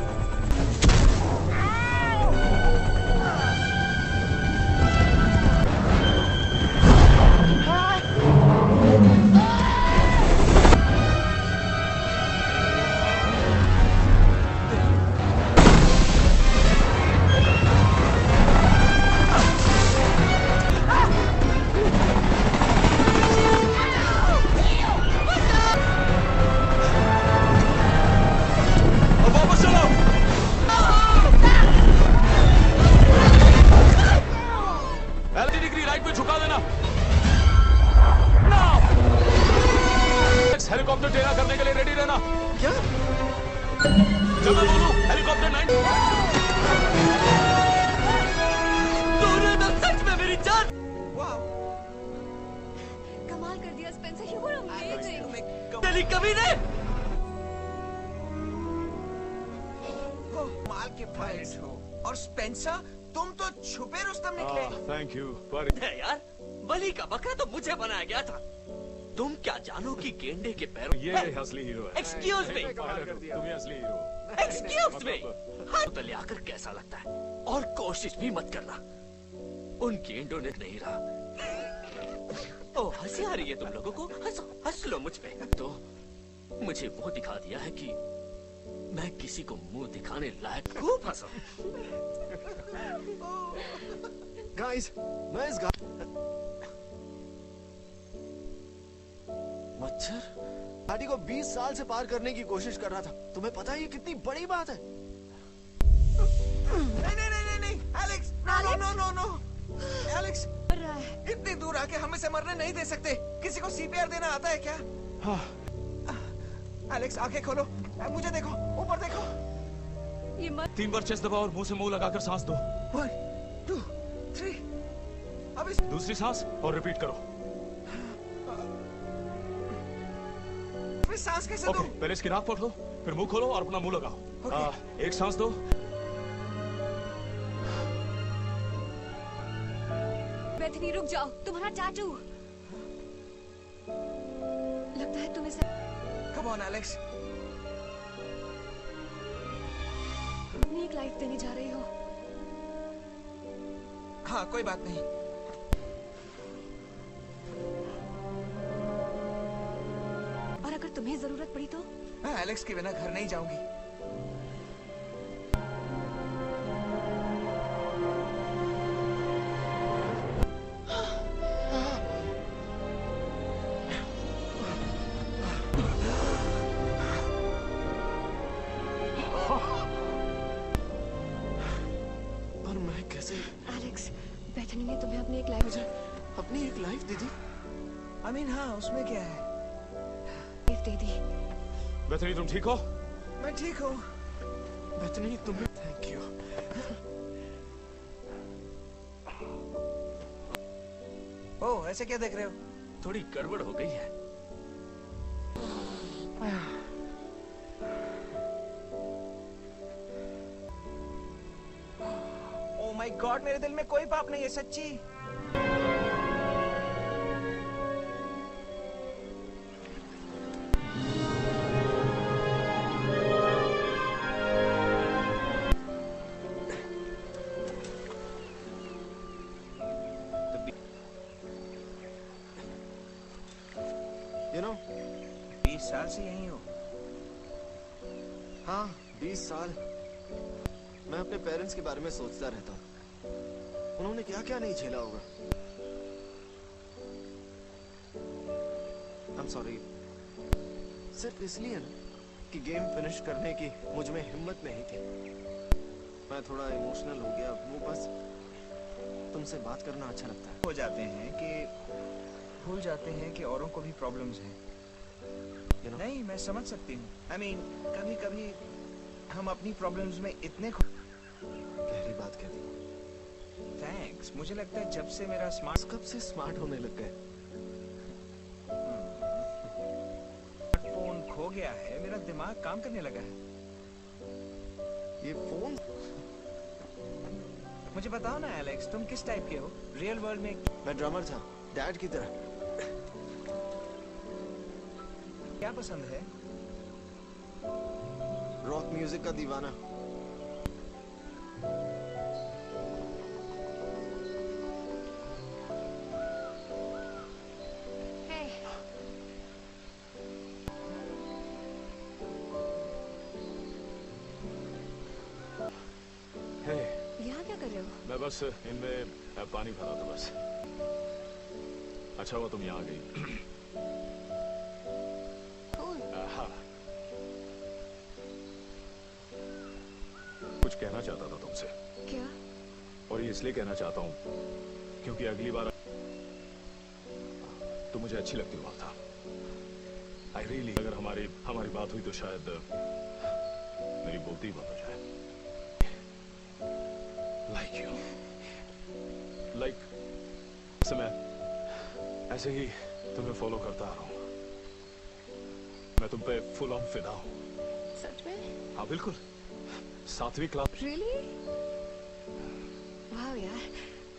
हेलीकॉप्टर टेढ़ा करने के लिए रेडी रहना। क्या? जब मैं बोलूं हेलीकॉप्टर 9। तूने तो सच में मेरी जान। कमाल कर दिया स्पेंसर, यू वर अमेजिंग। तेरी कभी नहीं। माल के फाइल्स हो और स्पेंसर तुम तो छुपे रुस्तम निकले। थैंक यू पर यार, बलि का बकरा तो मुझे बनाया गया था। तुम क्या जानो कि गेंडे के पैरों ये असली हीरो है। Excuse me. तुम ही असली हीरो। Excuse me. हाथ तले आकर कैसा लगता है? और कोशिश भी मत करना। उन गेंडों ने नहीं रहा। ओह, हंसी आ रही है तुम लोगों को? हंसो, हंस लो मुझ पे। तो मुझे वो दिखा दिया है कि मैं किसी को मुंह दिखाने लायक। खूब हंसो। गाइस, मैं इस मच्छर घाटी को 20 साल से पार करने की कोशिश कर रहा था। तुम्हें पता है ये कितनी बड़ी बात है? नहीं, एलेक्स, नो। एलेक्स, इतनी दूर आके हम इसे मरने नहीं दे सकते। किसी को सीपीआर देना आता है क्या? हाँ। एलेक्स, आंखें खोलो, मुझे देखो, ऊपर देखो। ये 3 बार चेस्ट दबाओ और मुंह से मुंह लगाकर सांस दो। 1 2 3। अब दूसरी सांस और रिपीट करो। सांस कैसे दूं? पहले इसकी नाक पकड़ो, फिर मुंह खोलो और अपना मुंह लगाओ। एक सांस दो। बेथनी रुक जाओ, तुम्हारा टैटू। लगता है तुम इसे। Come on Alex. अपनी एक लाइफ देने जा रही हो। हाँ, कोई बात नहीं। एलेक्स के बिना घर नहीं जाऊंगी। पर मैं कैसे? एलेक्स, बेथनी ने तुम्हें अपनी एक लाइफ अपनी एक life they the? I mean, हाँ, उसमें क्या है? दे दी। बेथनी तुम ठीक हो? मैं ठीक हूँ। बेथनी तुम्हें थैंक यू। ओह, ऐसे क्या देख रहे हो? थोड़ी गड़बड़ हो गई है। ओह माय गॉड, मेरे दिल में कोई पाप नहीं है, सच्ची। You know, 20 साल से यहीं हो? हाँ, 20 साल। मैं अपने पेरेंट्स के बारे में सोचता रहता हूँ। उन्होंने क्या क्या नहीं झेला होगा। I'm sorry। सिर्फ इसलिए ना कि गेम फिनिश करने की मुझ में हिम्मत नहीं थी। मैं थोड़ा इमोशनल हो गया। वो बस तुमसे बात करना अच्छा लगता है। हो जाते हैं कि भूल जाते हैं कि औरों को भी प्रॉब्लम्स हैं। नहीं, मैं समझ सकती हूँ। I mean, कभी-कभी हम अपनी प्रॉब्लम्स में इतने गहरी बात कह दी। थैंक्स। मुझे लगता है जब से मेरा कब से स्मार्ट होने लग गए? फोन खो गया है, मेरा दिमाग काम करने लगा है। ये फोन? मुझे बताओ ना एलेक्स, तुम किस टाइप के हो? रियल वर्ल्ड में मैं ड्रमर था, डैड की तरह। क्या पसंद है? रॉक म्यूजिक का दीवाना। यहाँ क्या कर रहे हो? मैं बस इनमें पानी भरा था बस। अच्छा हुआ तुम यहाँ आ गई। हाँ, कुछ कहना चाहता था तुमसे। क्या? और ये इसलिए कहना चाहता हूँ क्योंकि अगली बार तुम मुझे अच्छी लगती हुआ था। आई रियली, अगर हमारी बात हुई तो शायद मेरी बोलती बंद हो जाए। लाइक यू, लाइक मैं ऐसे ही तुम्हें फॉलो करता आ रहा हूँ। मैं तुम पे फुल ऑन फिदा हूँ। सच में? हाँ बिल्कुल। 7वीं क्लास। Really? वाह यार,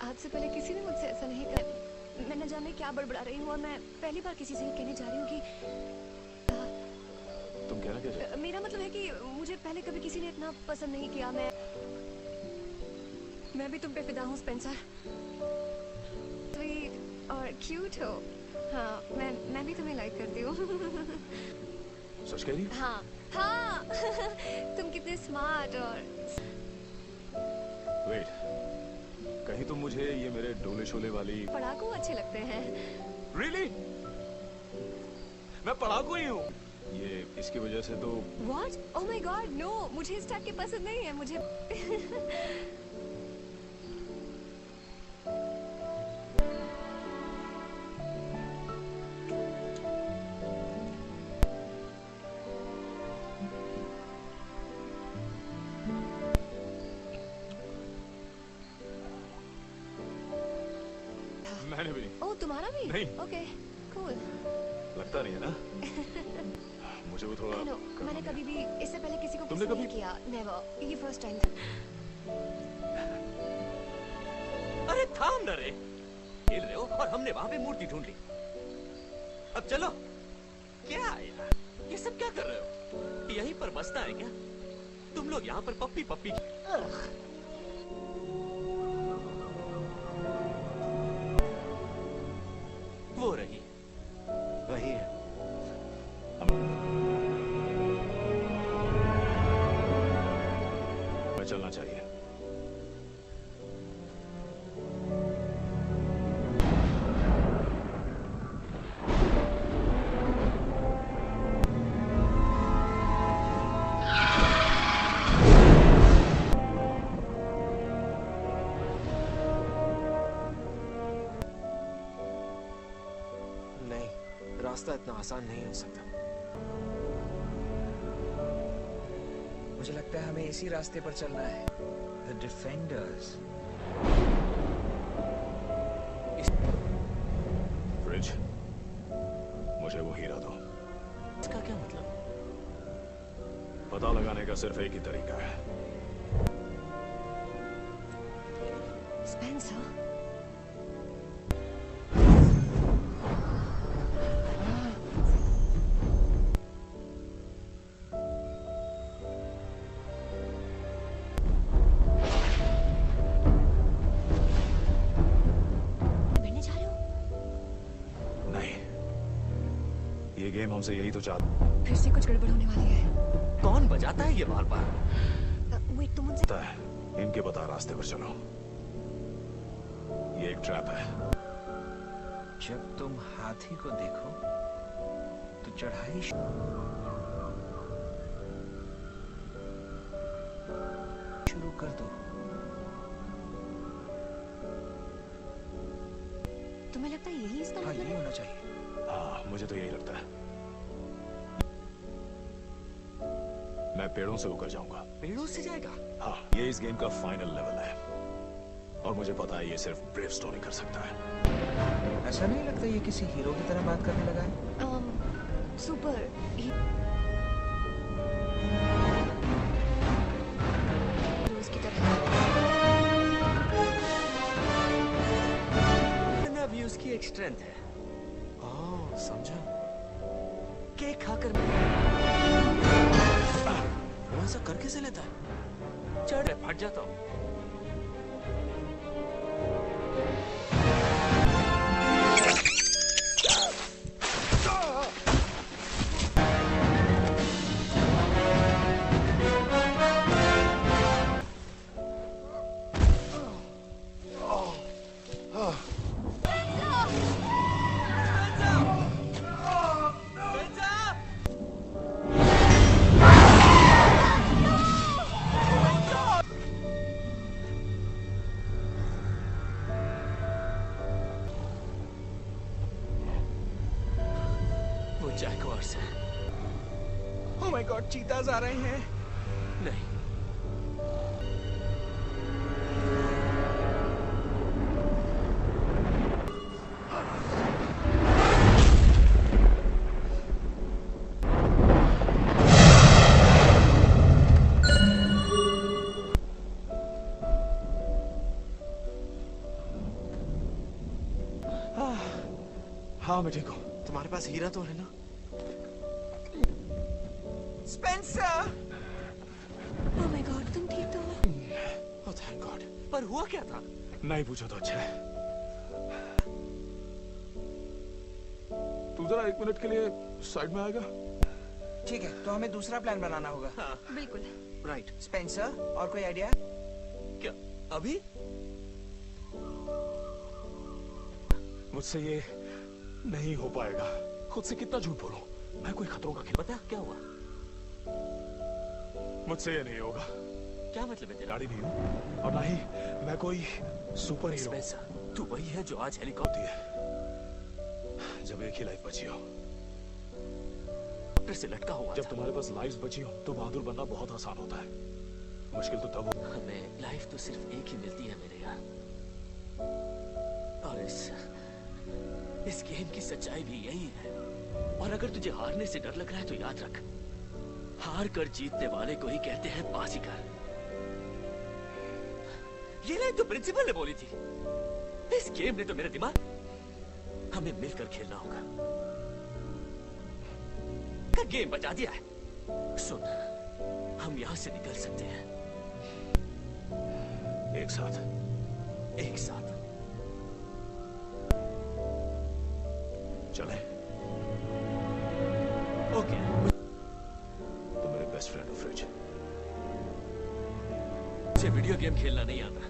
आज से पहले किसी ने मुझसे ऐसा नहीं कहा। मैं न जाने क्या बड़बड़ा रही हूँ और मैं पहली बार किसी से ये कहने जा रही हूँ कि तुम कहना क्या चाहते? मेरा मतलब है कि मुझे पहले कभी किसी ने इतना पसंद नहीं किया। मैं भी तुम पे फिदा हूँ स्पेंसर। स्वीट और क्यूट हो। हाँ, मैं भी तुम्हें लाइक करती हूँ। सच कह रही हो? हाँ हाँ। तुम कितने स्मार्ट और वेट, कहीं तुम मुझे ये मेरे डोले शोले वाली पढ़ाकू अच्छे लगते हैं। Really? मैं पढ़ाकू ही हूँ। ये इसकी वजह से तो What? Oh my God, no! मुझे इस टाइप के पसंद नहीं है। मुझे मैंने भी नहीं। ओह, तुम्हारा भी? नहीं। Okay, cool. लगता नहीं है ना? मुझे वो थोड़ा नो, मैंने कभी भी इससे पहले किसी को तुमने किस नहीं कभी- किया। नेवर। ये फर्स्ट टाइम था। अरे थाम न रे, खेल रहे हो और हमने वहां पे मूर्ति ढूंढ ली। अब चलो। क्या यार, ये सब क्या कर रहे हो? यहीं पर बसना है क्या? तुम लोग यहाँ पर पप्पी पप्पी। वो रही। वही है। चलना चाहिए। नहीं, रास्ता इतना आसान नहीं हो सकता। मुझे लगता है हमें इसी रास्ते पर चलना है। The defenders. फ्रिज, मुझे वो हीरा दो। इसका क्या मतलब? पता लगाने का सिर्फ एक ही तरीका है। स्पेंसर, ये गेम हमसे यही तो चाहता फिर से कुछ गड़बड़ होने वाली है। कौन बजाता है ये बार बार? वेट, तुम उनसे है। इनके बता रास्ते पर चलो। ये एक ट्रैप है। जब तुम हाथी को देखो तो चढ़ाई शुरू कर दो। तुम्हें लगता है यही इसका हाँ, मतलब यही है? होना चाहिए। हाँ, मुझे तो यही लगता है। मैं पेड़ों से होकर जाऊंगा। पेड़ों से जाएगा? हाँ, ये इस गेम का फाइनल लेवल है और मुझे पता है ये सिर्फ ब्रेव स्टोन ही कर सकता है। ऐसा नहीं लगता ये किसी हीरो की तरह बात करने लगा है? सुपर हीरोज की तरह। भी उसकी एक स्ट्रेंथ है। समझा। केक खाकर वो ऐसा कर कैसे लेता है? चढ़ फट जाता हूँ। जैगुआर्स हैं। ओह माय गॉड, चीताज आ रहे हैं। नहीं, हाँ मैं ठीक हूँ। तुम्हारे पास हीरा तो है ना? स्पेंसर! ओह माय गॉड, तुम ठीक तो हो? Oh thank God. पर हुआ क्या था? नहीं पूछा तो अच्छा है। तू जरा 1 मिनट के लिए साइड में आएगा? ठीक है, तो हमें दूसरा प्लान बनाना होगा। हाँ। बिल्कुल। राइट। स्पेंसर, और कोई आइडिया? क्या अभी? मुझसे ये नहीं हो पाएगा। खुद से कितना झूठ बोलूं? मैं कोई खतरों का खेल। बता क्या हुआ? मुझसे ये नहीं होगा। क्या मतलब है तेरा? गाड़ी नहीं हूँ और ना ही मैं कोई सुपर हीरो। स्पेंसर, तू वही है जो आज हेलीकॉप्टर है। जब एक ही लाइफ बची हो, से लटका हुआ जब तुम्हारे पास लाइफ बची हो तो बहादुर बनना बहुत आसान होता है। मुश्किल तो तब हो। हमें लाइफ तो सिर्फ एक ही मिलती है मेरे यार, और इस गेम की सच्चाई भी यही है। और अगर तुझे हारने से डर लग रहा है तो याद रख, हार कर जीतने वाले को ही कहते हैं बाजीगर। ये लाइन तो प्रिंसिपल ने बोली थी। इस गेम ने तो मेरा दिमाग, हमें मिलकर खेलना होगा। का गेम बचा दिया है। सुन, हम यहां से निकल सकते हैं एक साथ। एक साथ चले। ओके। तुम मेरे बेस्ट फ्रेंड हो फ्रिज। मुझे वीडियो गेम खेलना नहीं आता,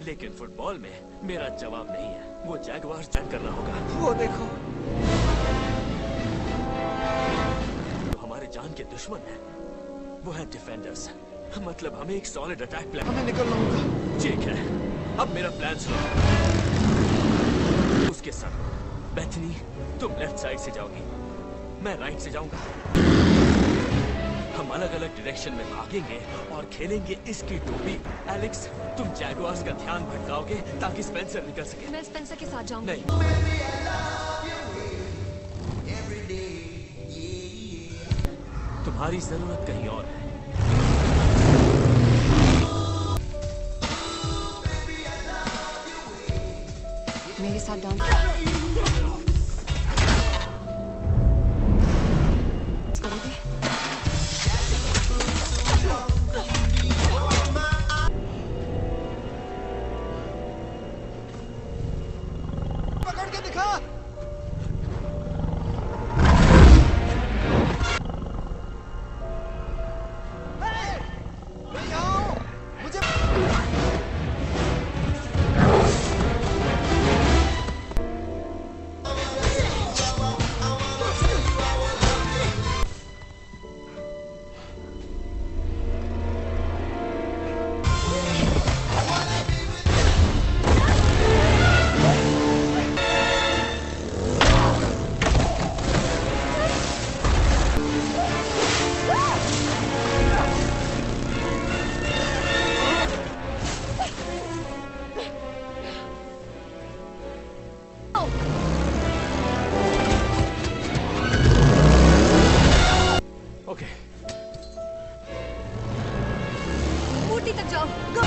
लेकिन फुटबॉल में मेरा जवाब नहीं है। वो जैगवार जैन करना होगा। वो देखो, तो हमारे जान के दुश्मन है, वो है डिफेंडर्स। मतलब हमें एक सॉलिड अटैक प्लान। हमें निकलना होगा। ठीक है, अब मेरा प्लान सुनो। उसके साथ बेथनी, तुम लेफ्ट साइड से जाओगी, मैं राइट से जाऊंगा। हम अलग अलग डायरेक्शन में भागेंगे और खेलेंगे इसकी टोपी। एलेक्स, तुम जैगुआर्स का ध्यान भटकाओगे ताकि स्पेंसर निकल सके। मैं स्पेंसर के साथ जाऊंगी। नहीं, तुम्हारी जरूरत कहीं और है। मेरे साथ डाउन करोगे? पकड़ के दिखा। मूर्ति तक जाओ। गो।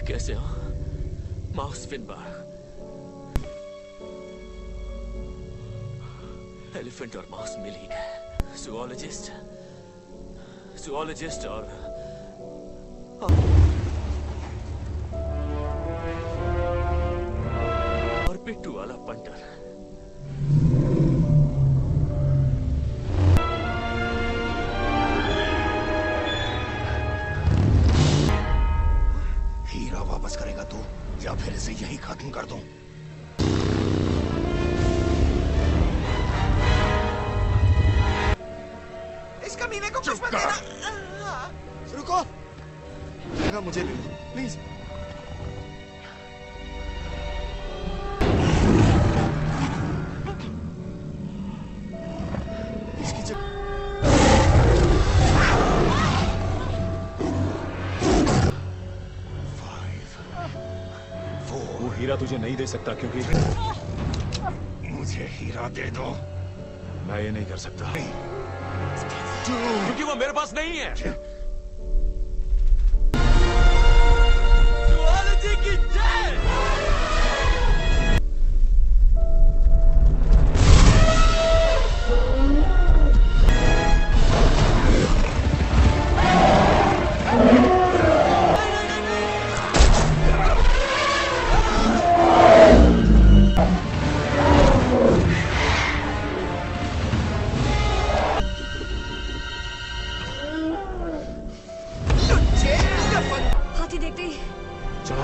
कैसे हो माउस फिनबार? एलिफेंट और माउस मिल ही गए। जुओलॉजिस्ट और पिट्टू वाला पंटर। हीरा वापस करेगा तू या फिर इसे यही खत्म कर दूं? इस कमीने को कुछ मत देना। रुको, मुझे ले लो प्लीज। इसकी जगह वो हीरा तुझे नहीं दे सकता क्योंकि मुझे हीरा दे दो। मैं ये नहीं कर सकता क्योंकि वो मेरे पास नहीं है। जुओलॉजी की जय।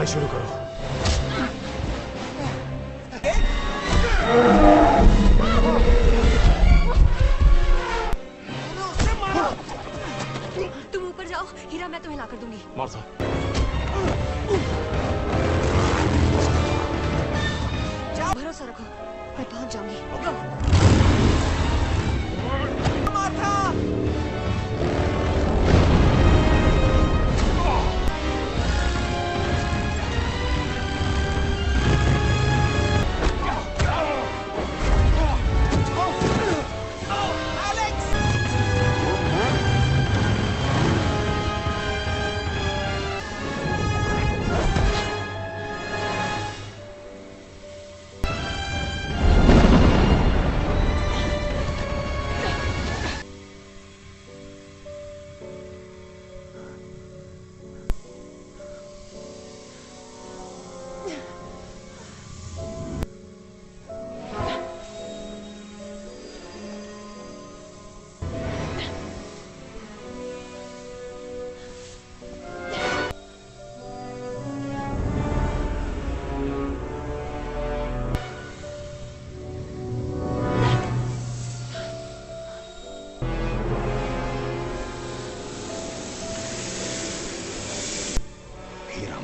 लड़ाई शुरू करो। तुम ऊपर जाओ, हीरा मैं तुम्हें ला कर दूंगी। मार्था, भरोसा रखो, मैं पहुंच जाऊंगी। मार्था!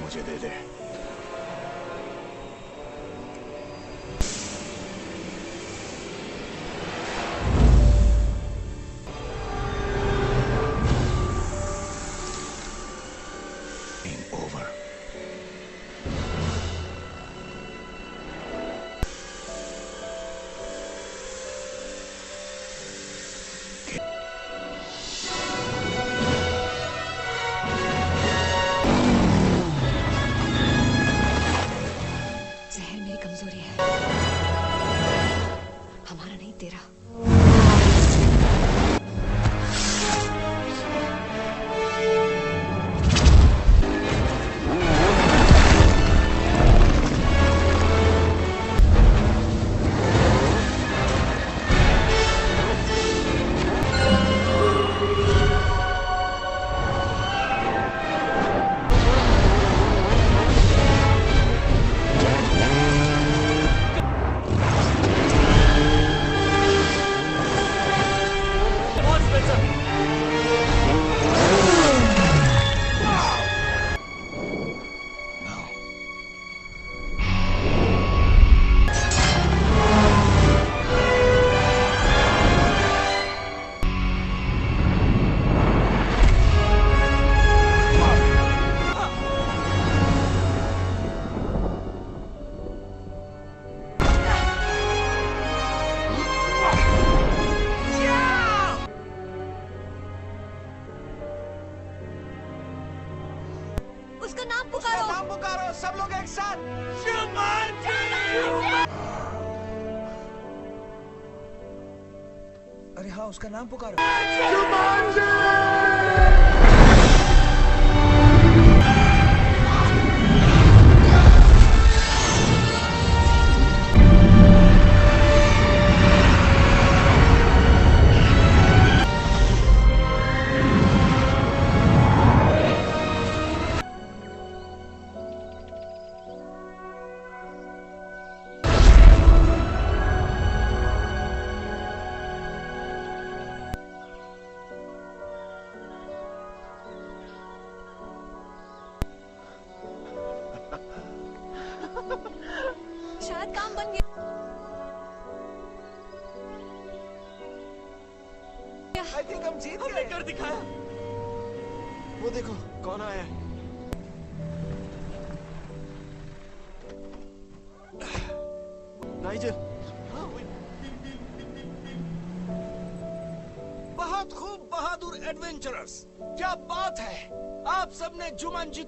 मुझे दे दे। उसका नाम पुकारो। नाम पुकारो, सब लोग एक साथ। अरे हाँ, उसका नाम पुकारो। शायद काम बन गया। I think हम जीत गए। कर दिखाया। वो देखो कौन आया है। नाइजल। बहुत खूब बहादुर एडवेंचरर्स, क्या बात है। आप सबने जुमांजी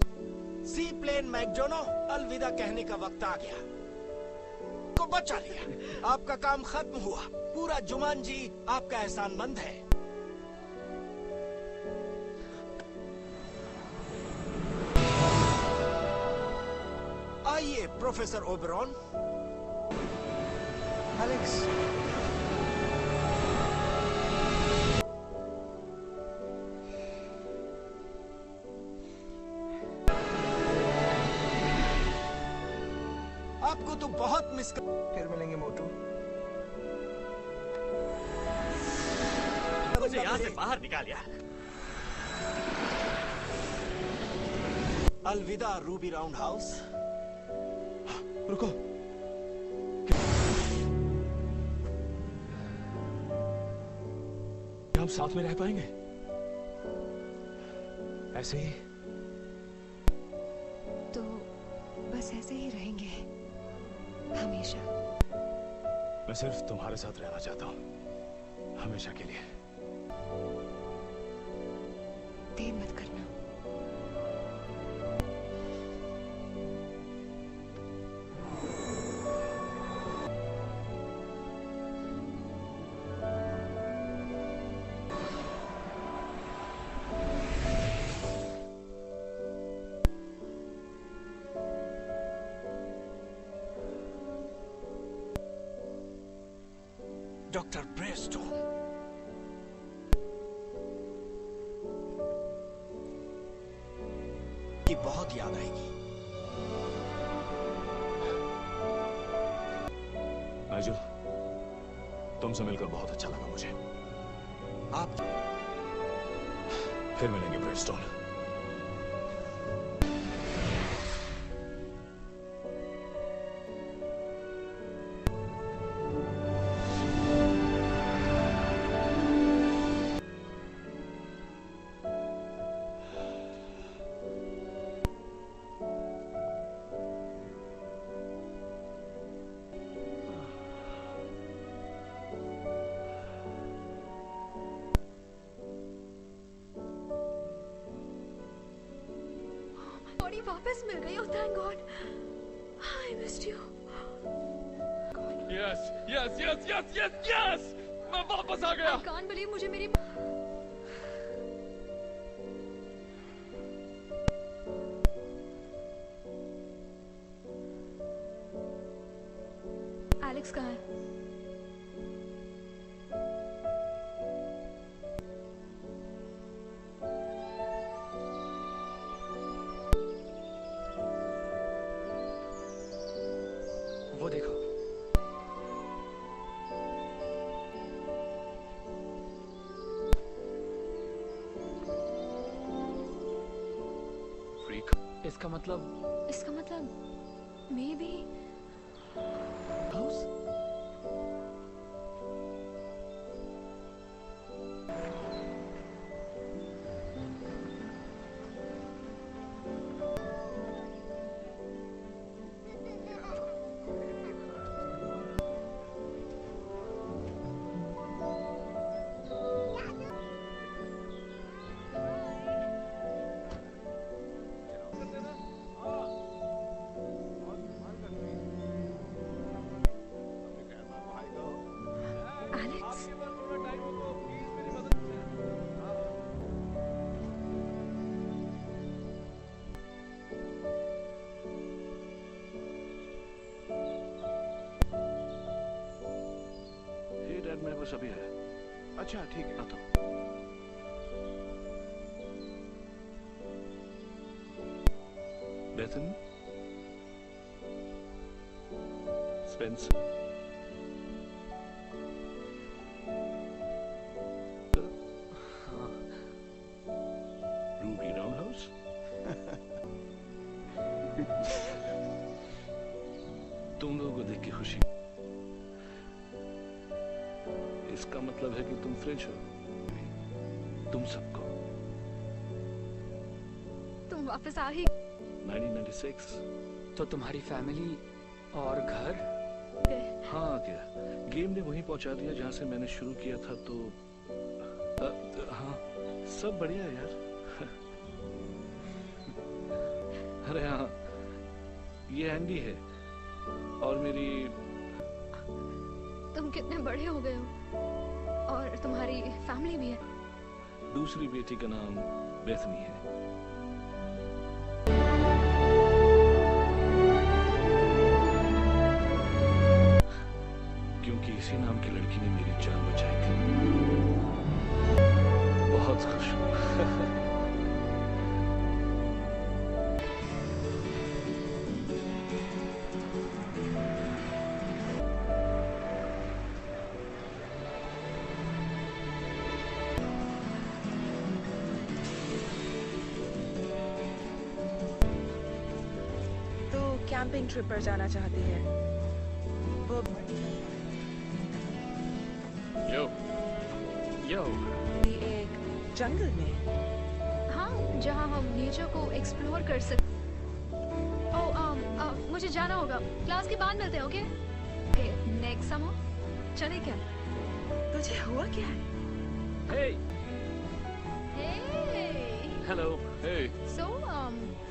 सी प्लेन मैकडोनो अलविदा कहने का वक्त आ गया, को बचा लिया। आपका काम खत्म हुआ। पूरा जुमांजी आपका एहसानमंद है। आइए प्रोफेसर ओबरॉन। एलेक्स। को तो बहुत मिस कर। फिर मिलेंगे मोटू। मुझे यहाँ से बाहर निकाल यार। अलविदा रूबी राउंड हाउस। रुको, हम साथ में रह पाएंगे ऐसे ही? तो बस ऐसे ही रहेंगे हमेशा। मैं सिर्फ तुम्हारे साथ रहना चाहता हूँ हमेशा के लिए। देर मत करना। डॉक्टर ब्रेस्टोन, की बहुत याद आएगी। नाइजल, तुमसे मिलकर बहुत अच्छा लगा मुझे। आप फिर मिलेंगे ब्रेस्टोन। बॉडी वापस मिल गई। Oh thank God. I missed you. Yes yes yes yes yes yes, मैं वापस आ गया। I can't believe मुझे मेरी एलेक्स कहाँ है? वो देखो, फ्रीक। इसका मतलब मे बी हाउस। मेरे पास अभी है। अच्छा ठीक है, आता हूँ। बेथन, स्पेंसर, रूबी राउंड हाउस। तुम लोगों को देख के खुशी। इसका मतलब है कि तुम फ्रेंच हो। तुम सबको। तुम वापस आ ही 1996। तो तुम्हारी फैमिली और घर? हाँ, क्या गेम ने वहीं पहुंचा दिया जहां से मैंने शुरू किया था। तो हाँ, सब बढ़िया है यार। अरे हाँ, ये एंडी है और मेरी। तुम कितने बड़े हो गए हो और तुम्हारी फैमिली भी है। दूसरी बेटी का नाम बेथनी है। क्योंकि इसी नाम की लड़की ने मेरी जान बचाई थी। बहुत खुश हूँ। कैंपिंग ट्रिप पर जाना चाहती है। वो यो एक जंगल में। हाँ, जहाँ हम नेचर को एक्सप्लोर कर सकते। ओह, मुझे जाना होगा। क्लास के बाद मिलते हैं, ओके? ओके, नेक्स्ट समर चले क्या? तुझे हुआ क्या है? हे हेलो। हे सो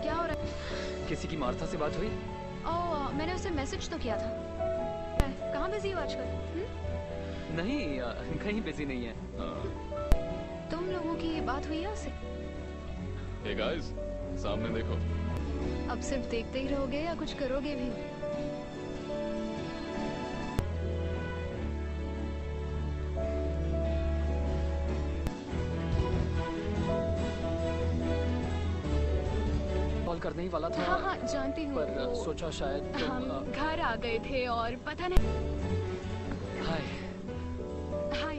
क्या हो रहा है? किसी की मार्था से बात हुई? ओह, मैंने उसे मैसेज तो किया था। कहाँ बिजी हो आजकल? नहीं, कहीं बिजी नहीं है। तुम लोगों की बात हुई है उससे? हे गाइस, सामने देखो। अब सिर्फ देखते ही रहोगे या कुछ करोगे भी? कॉल करने ही वाला था। हाँ हाँ, जानती हूँ। पर सोचा शायद हम घर आ गए थे और पता नहीं। हाय। हाय।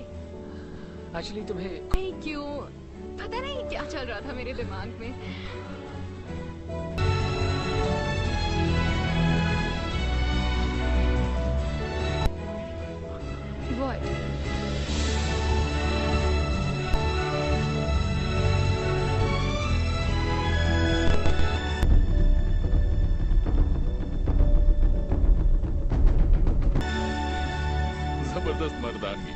एक्चुअली तुम्हें नहीं, क्यों? पता नहीं क्या चल रहा था मेरे दिमाग में। What? जबरदस्त मर्दानगी।